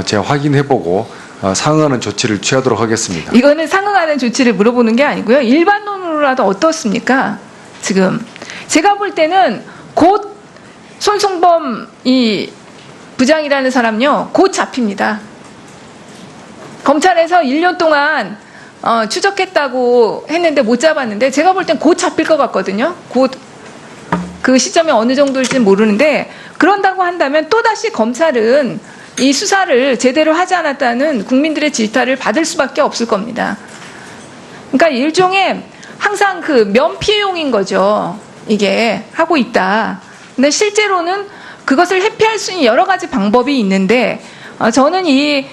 제가 확인해보고 상응하는 조치를 취하도록 하겠습니다. 이거는 상응하는 조치를 물어보는 게 아니고요. 일반론으로라도 어떻습니까? 지금 제가 볼 때는 곧 손승범 이 부장이라는 사람요 곧 잡힙니다. 검찰에서 1년 동안 추적했다고 했는데 못 잡았는데 제가 볼 땐 곧 잡힐 것 같거든요. 곧 그 시점이 어느 정도일지는 모르는데 그런다고 한다면 또다시 검찰은 이 수사를 제대로 하지 않았다는 국민들의 질타를 받을 수밖에 없을 겁니다. 그러니까 일종의 항상 그 면피용인 거죠. 이게 하고 있다. 근데 실제로는 그것을 회피할 수 있는 여러 가지 방법이 있는데 저는 이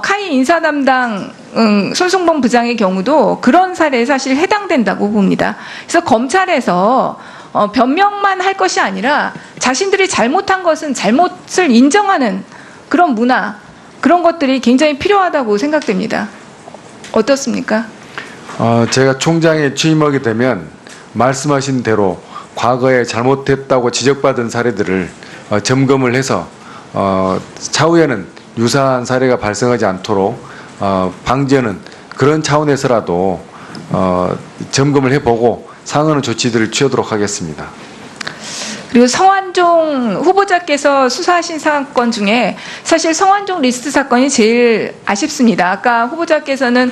카이 인사 담당 손승범 부장의 경우도 그런 사례에 사실 해당된다고 봅니다. 그래서 검찰에서 변명만 할 것이 아니라 자신들이 잘못한 것은 잘못을 인정하는 그런 문화, 그런 것들이 굉장히 필요하다고 생각됩니다. 어떻습니까? 제가 총장에 취임하게 되면 말씀하신 대로 과거에 잘못했다고 지적받은 사례들을 점검을 해서 차후에는 유사한 사례가 발생하지 않도록 방지하는 그런 차원에서라도 점검을 해보고 상응하는 조치들을 취하도록 하겠습니다. 그리고 성완종 후보자께서 수사하신 사건 중에 사실 성완종 리스트 사건이 제일 아쉽습니다. 아까 후보자께서는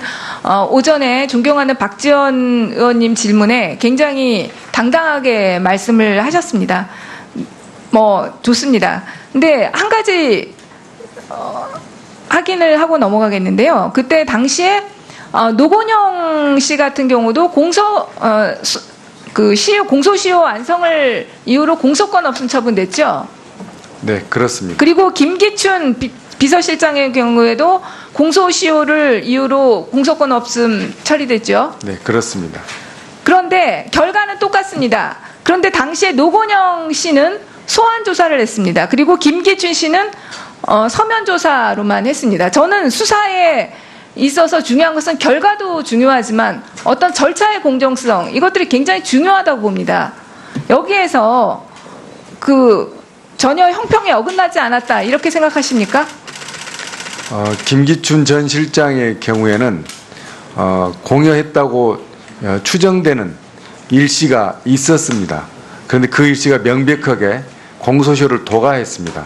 오전에 존경하는 박지원 의원님 질문에 굉장히 당당하게 말씀을 하셨습니다. 좋습니다. 근데 한 가지 확인을 하고 넘어가겠는데요. 그때 당시에 노건영 씨 같은 경우도 공소시효 완성을 이유로 공소권 없음 처분됐죠? 네, 그렇습니다. 그리고 김기춘 비서실장의 경우에도 공소시효를 이유로 공소권 없음 처리됐죠? 네, 그렇습니다. 그런데 결과는 똑같습니다. 그런데 당시에 노건영 씨는 소환 조사를 했습니다. 그리고 김기춘 씨는 서면 조사로만 했습니다. 저는 수사에 있어서 중요한 것은 결과도 중요하지만 어떤 절차의 공정성, 이것들이 굉장히 중요하다고 봅니다. 여기에서 전혀 형평에 어긋나지 않았다, 이렇게 생각하십니까? 김기춘 전 실장의 경우에는 공여했다고 추정되는 일시가 있었습니다. 그런데 그 일시가 명백하게 공소시효를 도과했습니다.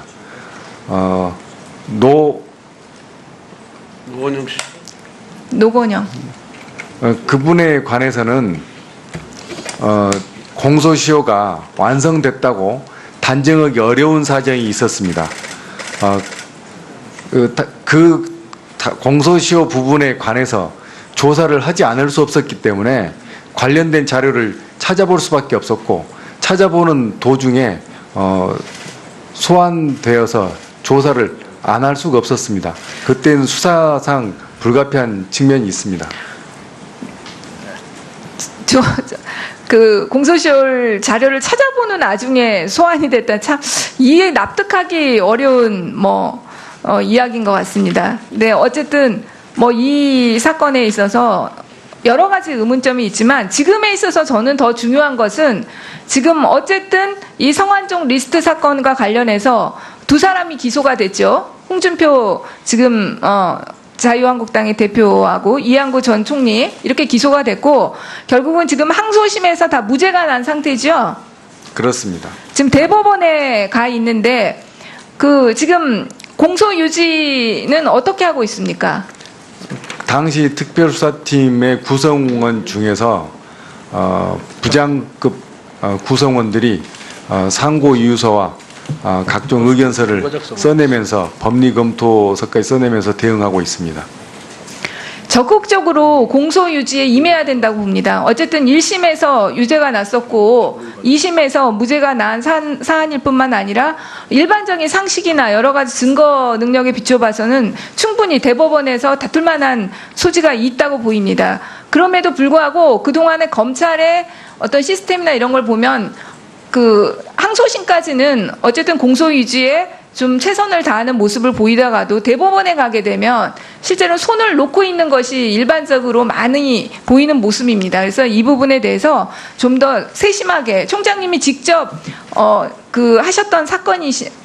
노원영 씨. 노건영. 그분에 관해서는 공소시효가 완성됐다고 단정하기 어려운 사정이 있었습니다. 공소시효 부분에 관해서 조사를 하지 않을 수 없었기 때문에 관련된 자료를 찾아볼 수밖에 없었고, 찾아보는 도중에 소환되어서 조사를 안 할 수가 없었습니다. 그때는 수사상 불가피한 측면이 있습니다. 그 공소시효 자료를 찾아보는 나중에 소환이 됐다, 참 이해 납득하기 어려운 이야기인 것 같습니다. 네, 어쨌든 이 사건에 있어서 여러 가지 의문점이 있지만 지금에 있어서 저는 더 중요한 것은 지금 어쨌든 이 성완종 리스트 사건과 관련해서 두 사람이 기소가 됐죠. 홍준표 지금 자유한국당의 대표하고 이한구 전 총리 이렇게 기소가 됐고, 결국은 지금 항소심에서 다 무죄가 난 상태죠. 그렇습니다. 지금 대법원에 가 있는데 지금 공소 유지는 어떻게 하고 있습니까? 당시 특별수사팀의 구성원 중에서 부장급 구성원들이 상고 이유서와 각종 의견서를 써내면서 법리검토서까지 써내면서 대응하고 있습니다. 적극적으로 공소 유지에 임해야 된다고 봅니다. 어쨌든 1심에서 유죄가 났었고 2심에서 무죄가 난 사안일 뿐만 아니라 일반적인 상식이나 여러 가지 증거 능력에 비춰봐서는 충분히 대법원에서 다툴 만한 소지가 있다고 보입니다. 그럼에도 불구하고 그동안의 검찰의 어떤 시스템이나 이런 걸 보면 항소심까지는 어쨌든 공소 유지에 좀 최선을 다하는 모습을 보이다가도 대법원에 가게 되면 실제로 손을 놓고 있는 것이 일반적으로 많이 보이는 모습입니다. 그래서 이 부분에 대해서 좀 더 세심하게 총장님이 직접 하셨던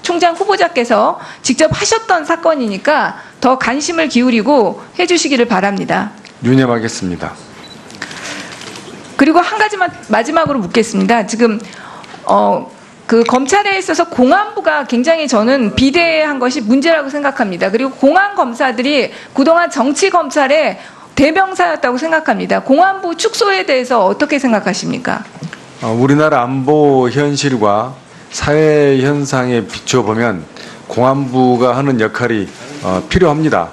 총장 후보자께서 직접 하셨던 사건이니까 더 관심을 기울이고 해주시기를 바랍니다. 유념하겠습니다. 그리고 한 가지만 마지막으로 묻겠습니다. 지금 검찰에 있어서 공안부가 굉장히 저는 비대한 것이 문제라고 생각합니다. 그리고 공안 검사들이 그동안 정치 검찰의 대명사였다고 생각합니다. 공안부 축소에 대해서 어떻게 생각하십니까? 우리나라 안보 현실과 사회 현상에 비춰보면 공안부가 하는 역할이 필요합니다.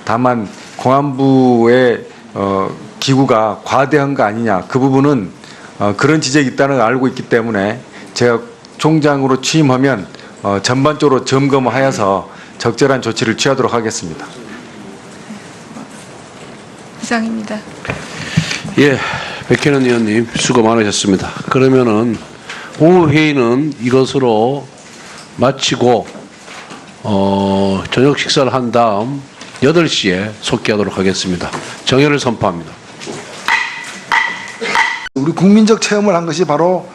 다만 공안부의 기구가 과대한 거 아니냐, 그 부분은 그런 지적이 있다는 걸 알고 있기 때문에 제가 총장으로 취임하면 전반적으로 점검하여서 적절한 조치를 취하도록 하겠습니다. 이상입니다. 예, 백현원 의원님 수고 많으셨습니다. 그러면은 오후 회의는 이것으로 마치고 저녁 식사를 한 다음 8시에 속기하도록 하겠습니다. 정회를 선포합니다. 우리 국민적 체험을 한 것이 바로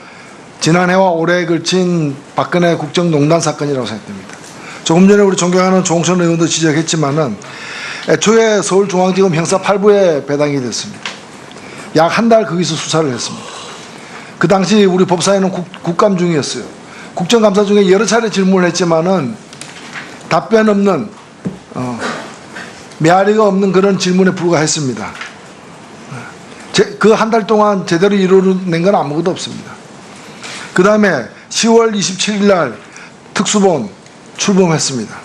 지난해와 올해에 걸친 박근혜 국정농단 사건이라고 생각됩니다. 조금 전에 우리 존경하는 조홍천 의원도 지적했지만은 애초에 서울중앙지검 형사 8부에 배당이 됐습니다. 약 한 달 거기서 수사를 했습니다. 그 당시 우리 법사위는 국감 중이었어요. 국정감사 중에 여러 차례 질문을 했지만은 답변 없는 메아리가 없는 그런 질문에 불과했습니다. 그 한 달 동안 제대로 이루어낸 건 아무것도 없습니다. 그 다음에 10월 27일 날 특수본 출범했습니다.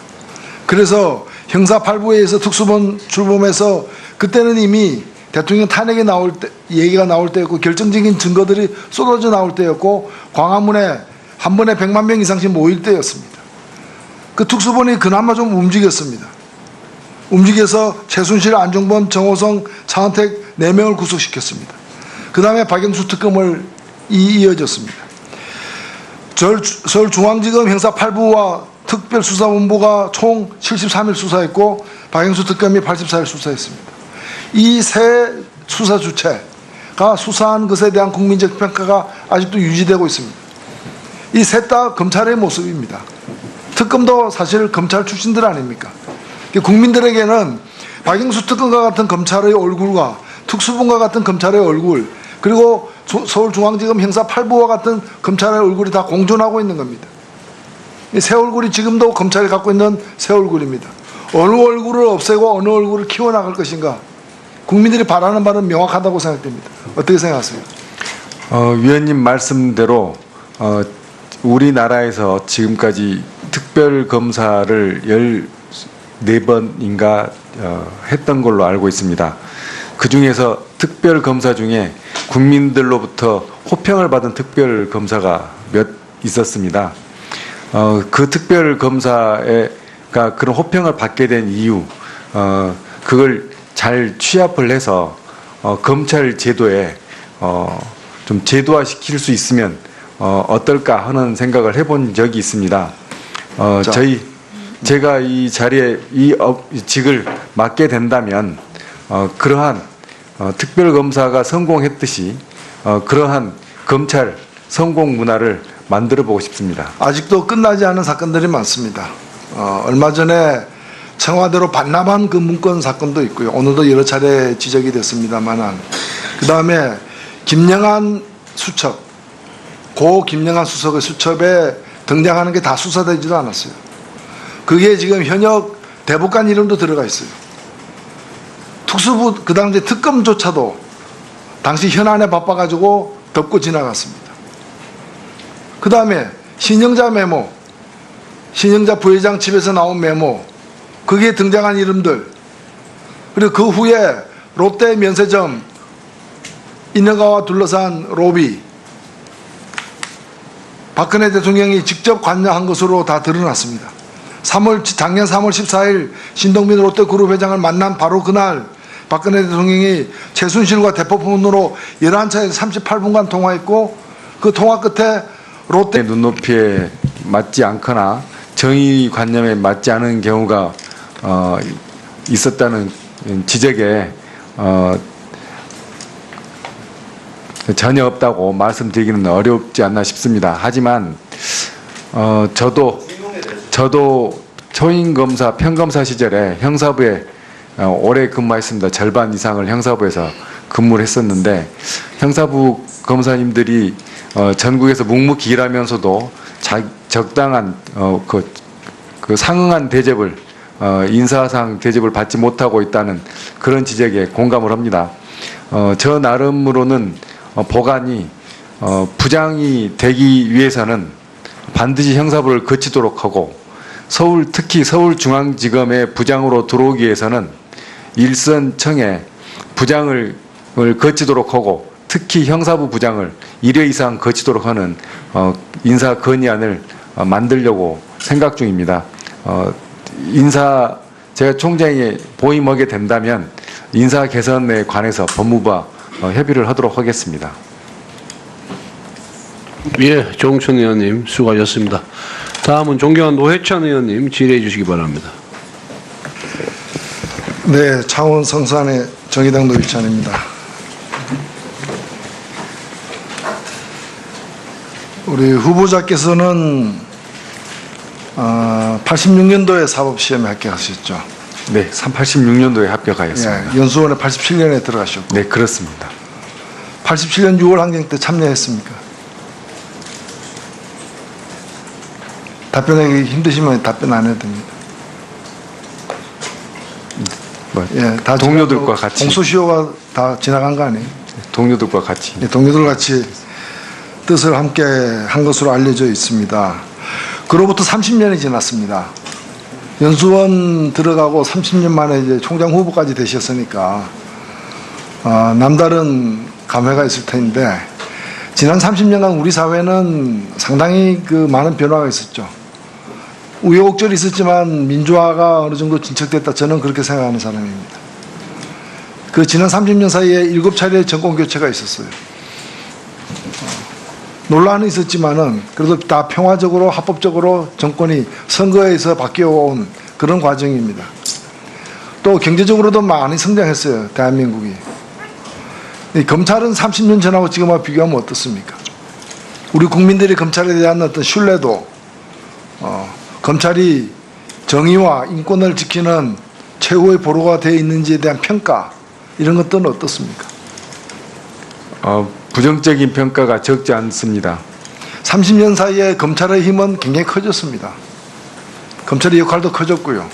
그래서 형사 8부에 의해서 특수본 출범해서 그때는 이미 대통령 탄핵이 나올 때, 얘기가 나올 때였고 결정적인 증거들이 쏟아져 나올 때였고 광화문에 한 번에 100만 명 이상씩 모일 때였습니다. 그 특수본이 그나마 좀 움직였습니다. 움직여서 최순실, 안종범, 정호성, 차은택 4명을 구속시켰습니다. 그 다음에 박영수 특검을 이어졌습니다. 서울중앙지검 형사 8부와 특별수사본부가 총 73일 수사했고 박영수 특검이 84일 수사했습니다. 이 세 수사 주체가 수사한 것에 대한 국민적 평가가 아직도 유지되고 있습니다. 이 셋 다 검찰의 모습입니다. 특검도 사실 검찰 출신들 아닙니까? 국민들에게는 박영수 특검과 같은 검찰의 얼굴과 특수본과 같은 검찰의 얼굴, 그리고 서울중앙지검 형사 8부와 같은 검찰의 얼굴이 다 공존하고 있는 겁니다. 이 새 얼굴이 지금도 검찰이 갖고 있는 새 얼굴입니다. 어느 얼굴을 없애고 어느 얼굴을 키워나갈 것인가, 국민들이 바라는 바는 명확하다고 생각됩니다. 어떻게 생각하세요? 위원님 말씀대로 우리나라에서 지금까지 특별검사를 14번인가 했던 걸로 알고 있습니다. 그 중에서 특별검사 중에 국민들로부터 호평을 받은 특별검사가 몇 있었습니다. 그 특별검사가 그런 호평을 받게 된 이유, 그걸 잘 취합을 해서 검찰 제도에 좀 제도화시킬 수 있으면 어떨까 하는 생각을 해본 적이 있습니다. 제가 이 자리에 이 직을 맡게 된다면 그러한 특별검사가 성공했듯이 그러한 검찰 성공 문화를 만들어 보고 싶습니다. 아직도 끝나지 않은 사건들이 많습니다. 얼마 전에 청와대로 반납한 그 문건 사건도 있고요. 오늘도 여러 차례 지적이 됐습니다만, 그 다음에 김영한 수첩, 고 김영한 수석의 수첩에 등장하는 게 다 수사되지도 않았어요. 그게 지금 현역 대법관 이름도 들어가 있어요. 특수부, 그 당시 특검조차도 당시 현안에 바빠가지고 덮고 지나갔습니다. 그 다음에 신영자 메모, 신영자 부회장 집에서 나온 메모, 거기에 등장한 이름들, 그리고 그 후에 롯데 면세점 인허가와 둘러싼 로비, 박근혜 대통령이 직접 관여한 것으로 다 드러났습니다. 작년 3월 14일 신동빈 롯데그룹 회장을 만난 바로 그날 박근혜 대통령이 최순실과 대포폰으로 11차에서 38분간 통화했고, 그 통화 끝에 롯데 눈높이에 맞지 않거나 정의관념에 맞지 않은 경우가 있었다는 지적에 전혀 없다고 말씀드리기는 어렵지 않나 싶습니다. 하지만 저도 초임검사 평검사 시절에 형사부에 오래 근무했습니다. 절반 이상을 형사부에서 근무를 했었는데, 형사부 검사님들이 전국에서 묵묵히 일하면서도 적당한 그 상응한 대접을 인사상 대접을 받지 못하고 있다는 그런 지적에 공감을 합니다. 저 나름으로는 보관이 부장이 되기 위해서는 반드시 형사부를 거치도록 하고, 특히 서울중앙지검의 부장으로 들어오기 위해서는 일선청에 부장을 거치도록 하고, 특히 형사부 부장을 1회 이상 거치도록 하는 인사 건의안을 만들려고 생각 중입니다. 제가 총장이 보임하게 된다면 인사 개선에 관해서 법무부와 협의를 하도록 하겠습니다. 예, 조홍천 의원님 수고하셨습니다. 다음은 존경한 노회찬 의원님 질의해 주시기 바랍니다. 네, 창원 성산의 정의당 노회찬입니다. 우리 후보자께서는 86년도에 사법시험에 합격하셨죠. 네, 86년도에 합격하였습니다. 예, 연수원에 87년에 들어가셨고. 네, 그렇습니다. 87년 6월 항쟁 때 참여했습니까? 답변하기 힘드시면 답변 안 해도 됩니다. 예, 다 동료들과 같이. 공소시효가 다 지나간 거 아니에요? 동료들과 같이. 예, 동료들 같이 뜻을 함께 한 것으로 알려져 있습니다. 그로부터 30년이 지났습니다. 연수원 들어가고 30년 만에 이제 총장 후보까지 되셨으니까 남다른 감회가 있을 텐데, 지난 30년간 우리 사회는 상당히 그 많은 변화가 있었죠. 우여곡절이 있었지만 민주화가 어느 정도 진척됐다, 저는 그렇게 생각하는 사람입니다. 그 지난 30년 사이에 7차례의 정권 교체가 있었어요. 논란은 있었지만은 그래도 다 평화적으로 합법적으로 정권이 선거에서 바뀌어온 그런 과정입니다. 또 경제적으로도 많이 성장했어요. 대한민국이. 이 검찰은 30년 전하고 지금하고 비교하면 어떻습니까? 우리 국민들이 검찰에 대한 어떤 신뢰도, 검찰이 정의와 인권을 지키는 최고의 보루가 되어 있는지에 대한 평가, 이런 것들은 어떻습니까? 부정적인 평가가 적지 않습니다. 30년 사이에 검찰의 힘은 굉장히 커졌습니다. 검찰의 역할도 커졌고요.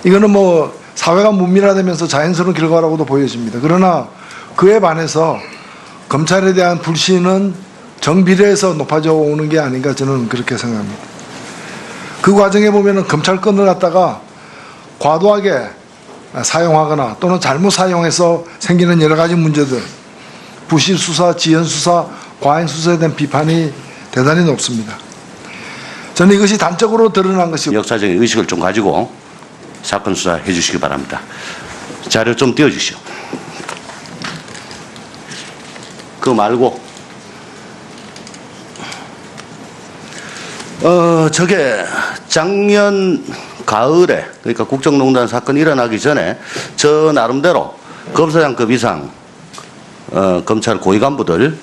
이거는 뭐 사회가 문明화되면서 자연스러운 결과라고도 보여집니다. 그러나 그에 반해서 검찰에 대한 불신은 정비례해서 높아져 오는 게 아닌가 저는 그렇게 생각합니다. 그 과정에 보면은 검찰권을 갖다가 과도하게 사용하거나 또는 잘못 사용해서 생기는 여러 가지 문제들, 부실 수사, 지연 수사, 과잉 수사에 대한 비판이 대단히 높습니다. 저는 이것이 단적으로 드러난 것이 역사적인 의식을 좀 가지고 사건 수사해 주시기 바랍니다. 자료 좀 띄워주시오. 그거 말고 저게 작년 가을에, 그러니까 국정농단 사건이 일어나기 전에 저 나름대로 검사장급 이상 검찰 고위 간부들,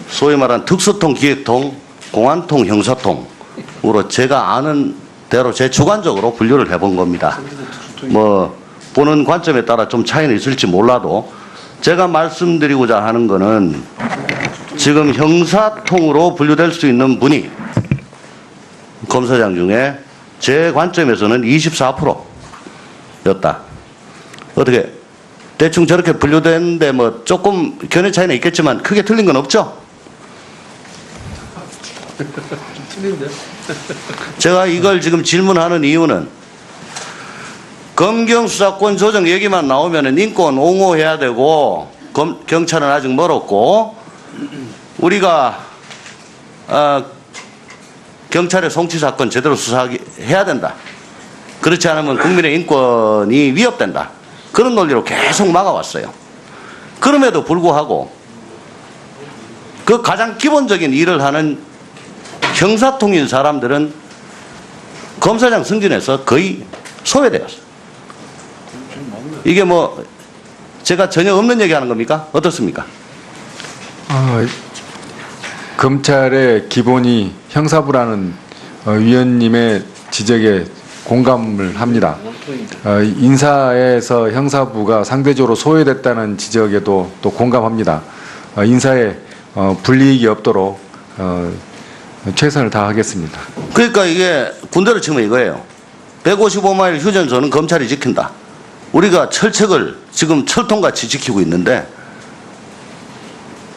소위 말하는 특수통, 기획통, 공안통, 형사통으로 제가 아는 대로 제 주관적으로 분류를 해본 겁니다. 뭐 보는 관점에 따라 좀 차이는 있을지 몰라도 제가 말씀드리고자 하는 거는 지금 형사통으로 분류될 수 있는 분이 검사장 중에 제 관점에서는 24%였다. 어떻게 대충 저렇게 분류되는데 뭐 조금 견해 차이는 있겠지만 크게 틀린 건 없죠? 제가 이걸 지금 질문하는 이유는 검경수사권 조정 얘기만 나오면은 인권 옹호해야 되고 경찰은 아직 멀었고 우리가 경찰의 송치 사건 제대로 수사해야 된다. 그렇지 않으면 국민의 인권이 위협된다. 그런 논리로 계속 막아왔어요. 그럼에도 불구하고 그 가장 기본적인 일을 하는 형사통인 사람들은 검사장 승진해서 거의 소외되었어요. 이게 뭐 제가 전혀 없는 얘기하는 겁니까? 어떻습니까? 검찰의 기본이 형사부라는 위원님의 지적에 공감을 합니다. 인사에서 형사부가 상대적으로 소외됐다는 지적에도 또 공감합니다. 인사에 불이익이 없도록 최선을 다하겠습니다. 그러니까 이게 군대로 치면 이거예요. 155마일 휴전선은 검찰이 지킨다. 우리가 철책을 지금 철통같이 지키고 있는데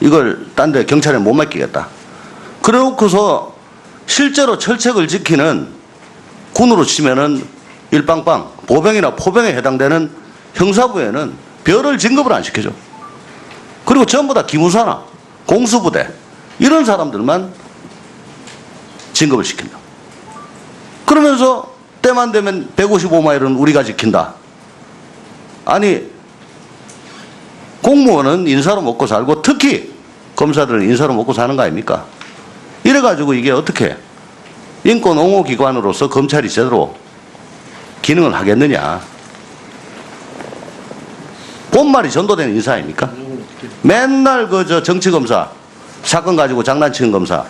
이걸 딴 데 경찰에 못 맡기겠다. 그래 놓고서 실제로 철책을 지키는 군으로 치면은 일방방 보병이나 포병에 해당되는 형사부에는 별을 진급을 안 시켜줘. 그리고 전부 다 기무사나 공수부대 이런 사람들만 진급을 시킨다. 그러면서 때만 되면 155마일은 우리가 지킨다. 아니 공무원은 인사로 먹고 살고 특히 검사들은 인사로 먹고 사는 거 아닙니까? 이래가지고 이게 어떻게 인권 옹호 기관으로서 검찰이 제대로 기능을 하겠느냐. 본말이 전도된 인사 아닙니까? 맨날 그 정치검사 사건 가지고 장난치는 검사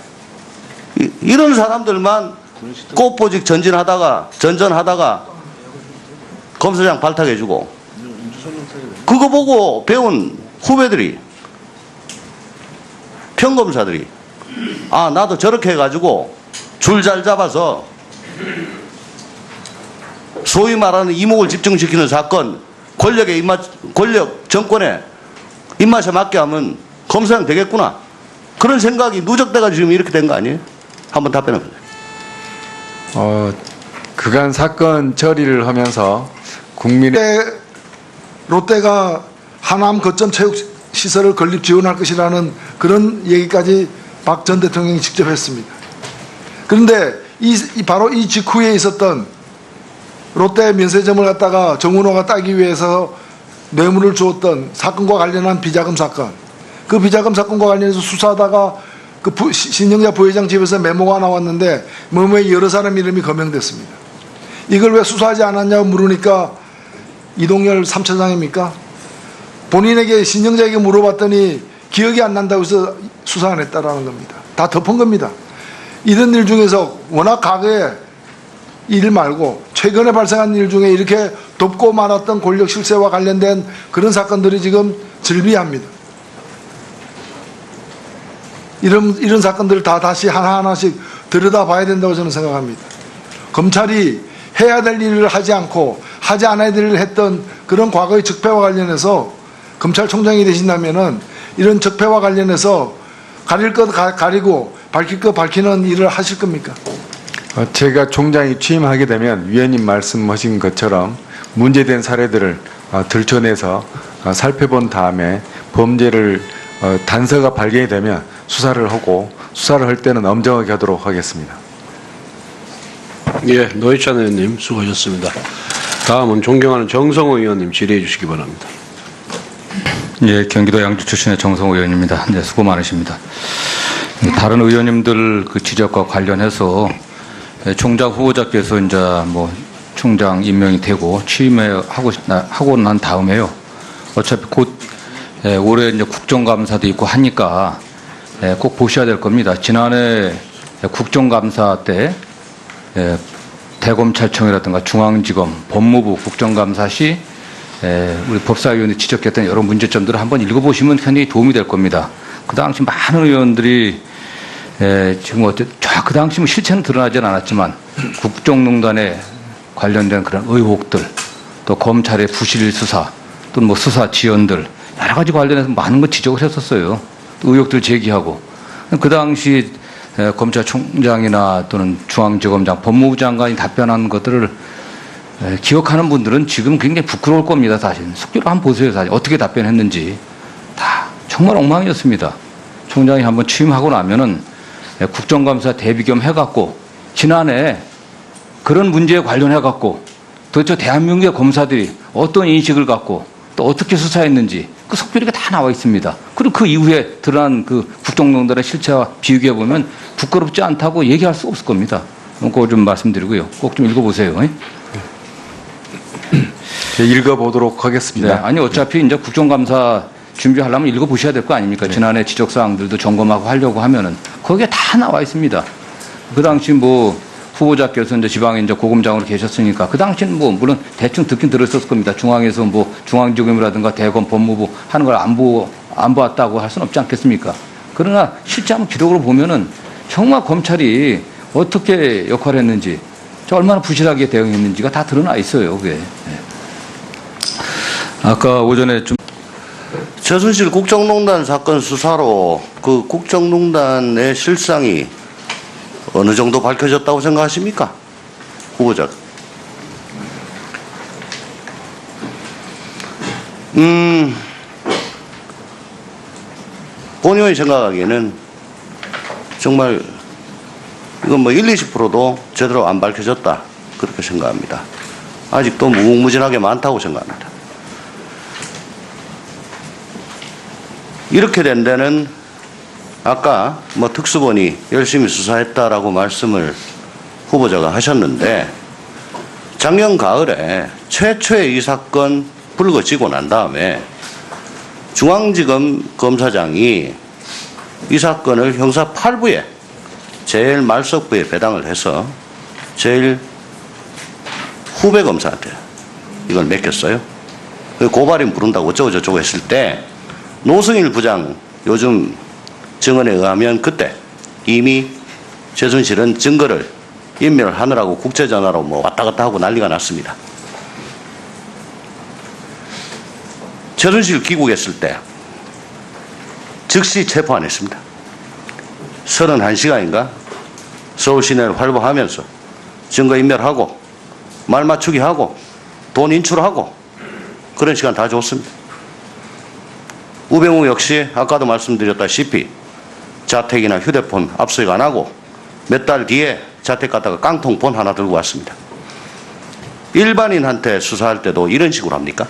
이런 사람들만 꽃보직 전전하다가 검사장 발탁해주고 그거 보고 배운 후배들이 평검사들이 아 나도 저렇게 해가지고 줄 잘 잡아서 소위 말하는 이목을 집중시키는 사건 권력 정권에 입맛에 맞게 하면 검사장 되겠구나 그런 생각이 누적돼가지고 지금 이렇게 된 거 아니에요? 한번 답변해 보세요. 그간 사건 처리를 하면서 국민의 롯데가 하남 거점 체육시설을 건립 지원할 것이라는 그런 얘기까지 박 전 대통령이 직접 했습니다. 그런데 바로 이 직후에 있었던 롯데 면세점을 갖다가 정은호가 따기 위해서 뇌물을 주었던 사건과 관련한 비자금 사건, 그 비자금 사건과 관련해서 수사하다가 신영자 부회장 집에서 메모가 나왔는데 메모에 여러 사람 이름이 거명됐습니다. 이걸 왜 수사하지 않았냐고 물으니까 이동열 3차장입니까? 본인에게 신영자에게 물어봤더니 기억이 안 난다고 해서 수사 안 했다라는 겁니다. 다 덮은 겁니다. 이런 일 중에서 워낙 과거에 일 말고 최근에 발생한 일 중에 이렇게 덮고 말았던 권력 실세와 관련된 그런 사건들이 지금 즐비합니다. 이런 사건들을 다 다시 하나하나씩 들여다봐야 된다고 저는 생각합니다. 검찰이 해야 될 일을 하지 않고 하지 않아야 될 일을 했던 그런 과거의 적폐와 관련해서 검찰총장이 되신다면은 이런 적폐와 관련해서 가릴 것 가리고 밝힐 것 밝히는 일을 하실 겁니까? 제가 총장이 취임하게 되면 위원님 말씀하신 것처럼 문제된 사례들을 들춰내서 살펴본 다음에 범죄를 단서가 발견이 되면 수사를 하고 수사를 할 때는 엄정하게 하도록 하겠습니다. 예, 노회찬 의원님 수고하셨습니다. 다음은 존경하는 정성호 의원님 질의해 주시기 바랍니다. 예, 경기도 양주 출신의 정성호 의원입니다. 네, 수고 많으십니다. 다른 의원님들 그 지적과 관련해서 총장 후보자께서 이제 뭐 총장 임명이 되고 취임하고 난 다음에요. 어차피 곧 올해 이제 국정감사도 있고 하니까 꼭 보셔야 될 겁니다. 지난해 국정감사 때 대검찰청이라든가 중앙지검, 법무부 국정감사 시 우리 법사위원이 지적했던 여러 문제점들을 한번 읽어보시면 굉장히 도움이 될 겁니다. 그 당시 많은 의원들이 지금 그 당시 실체는 드러나진 않았지만 국정농단에 관련된 그런 의혹들, 또 검찰의 부실 수사, 또는 뭐 수사 지연들 여러 가지 관련해서 많은 것 지적을 했었어요. 또 의혹들 제기하고 그 당시 검찰총장이나 또는 중앙지검장, 법무부 장관이 답변한 것들을 기억하는 분들은 지금 굉장히 부끄러울 겁니다. 사실 속기로 한번 보세요. 사실 어떻게 답변했는지 다 정말 엉망이었습니다. 총장이 한번 취임하고 나면은 국정감사 대비 겸 해갖고 지난해 그런 문제에 관련해갖고 도대체 대한민국의 검사들이 어떤 인식을 갖고 또 어떻게 수사했는지 그 속별이가 다 나와 있습니다. 그리고 그 이후에 드러난 그 국정농단의 실체와 비교해 보면 부끄럽지 않다고 얘기할 수 없을 겁니다. 그거 좀 말씀드리고요. 꼭 좀 읽어보세요. 네, 읽어보도록 하겠습니다. 네, 아니 어차피 이제 국정감사 준비하려면 읽어보셔야 될 거 아닙니까? 네. 지난해 지적사항들도 점검하고 하려고 하면은 거기에 다 나와 있습니다. 그 당시 뭐 후보자께서 이제 지방에 이제 고검장으로 계셨으니까 그 당시는 뭐 물론 대충 듣긴 들었을 겁니다. 중앙에서 뭐 중앙지검이라든가 대검, 법무부 하는 걸 안 보았다고 할 수는 없지 않겠습니까? 그러나 실제 한번 기록으로 보면은 정말 검찰이 어떻게 역할을 했는지, 얼마나 부실하게 대응했는지가 다 드러나 있어요. 그게. 네. 아까 오전에 좀 최순실 국정농단 사건 수사로 그 국정농단의 실상이 어느 정도 밝혀졌다고 생각하십니까? 후보자. 본의원이 생각하기에는 정말 이건 뭐 20%도 제대로 안 밝혀졌다. 그렇게 생각합니다. 아직도 무궁무진하게 많다고 생각합니다. 이렇게 된 데는 아까 뭐 특수본이 열심히 수사했다라고 말씀을 후보자가 하셨는데 작년 가을에 최초의 이 사건 불거지고 난 다음에 중앙지검 검사장이 이 사건을 형사 8부에 제일 말석부에 배당을 해서 제일 후배 검사한테 이걸 맡겼어요. 고발인 부른다고 어쩌고 저쩌고 했을 때 노승일 부장 요즘 증언에 의하면 그때 이미 최순실은 증거를 인멸을 하느라고 국제전화로 뭐 왔다 갔다 하고 난리가 났습니다. 최순실 귀국했을 때 즉시 체포 안 했습니다. 31시간인가 서울 시내를 활보하면서 증거 인멸하고 말 맞추기 하고 돈 인출하고 그런 시간 다 줬습니다. 우병우 역시 아까도 말씀드렸다시피 자택이나 휴대폰 압수수색 안 하고 몇 달 뒤에 자택 갔다가 깡통폰 하나 들고 왔습니다. 일반인한테 수사할 때도 이런 식으로 합니까?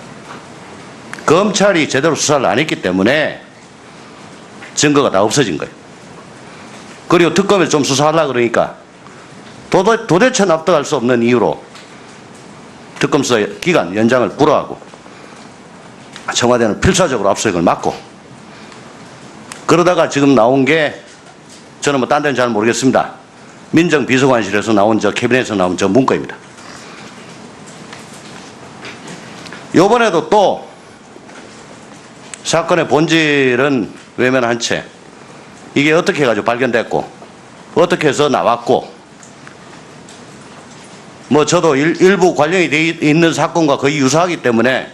검찰이 제대로 수사를 안 했기 때문에 증거가 다 없어진 거예요. 그리고 특검에 좀 수사하려고 그러니까 도대체 납득할 수 없는 이유로 특검 수사 기간 연장을 불허하고 청와대는 필사적으로 압수수색을 막고 그러다가 지금 나온 게 저는 뭐 딴 데는 잘 모르겠습니다. 민정비서관실에서 나온 캐비넷에서 나온 문건입니다. 요번에도 또 사건의 본질은 외면한 채 이게 어떻게 해가지고 발견됐고 어떻게 해서 나왔고 뭐 저도 일부 관련이 돼 있는 사건과 거의 유사하기 때문에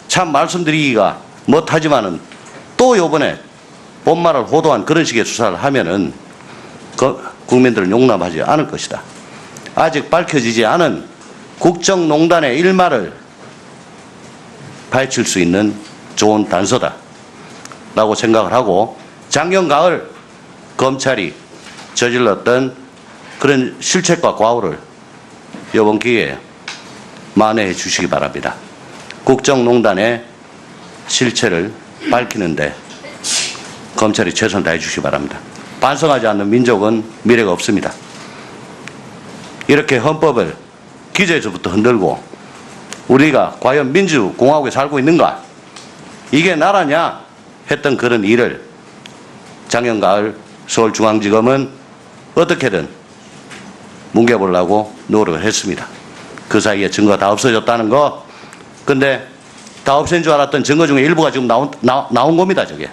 참 말씀드리기가 못하지만은 또 요번에 본말을 호도한 그런 식의 수사를 하면은 국민들은 용납하지 않을 것이다. 아직 밝혀지지 않은 국정농단의 일말을 파헤칠 수 있는 좋은 단서다 라고 생각을 하고 작년 가을 검찰이 저질렀던 그런 실책과 과오를 이번 기회에 만회해 주시기 바랍니다. 국정농단의 실체를 밝히는데 검찰이 최선을 다해 주시기 바랍니다. 반성하지 않는 민족은 미래가 없습니다. 이렇게 헌법을 기저에서부터 흔들고 우리가 과연 민주공화국에 살고 있는가? 이게 나라냐? 했던 그런 일을 작년 가을 서울중앙지검은 어떻게든 뭉개보려고 노력을 했습니다. 그 사이에 증거가 다 없어졌다는 거. 근데 다 없앤 줄 알았던 증거 중에 일부가 지금 나온 겁니다, 저게.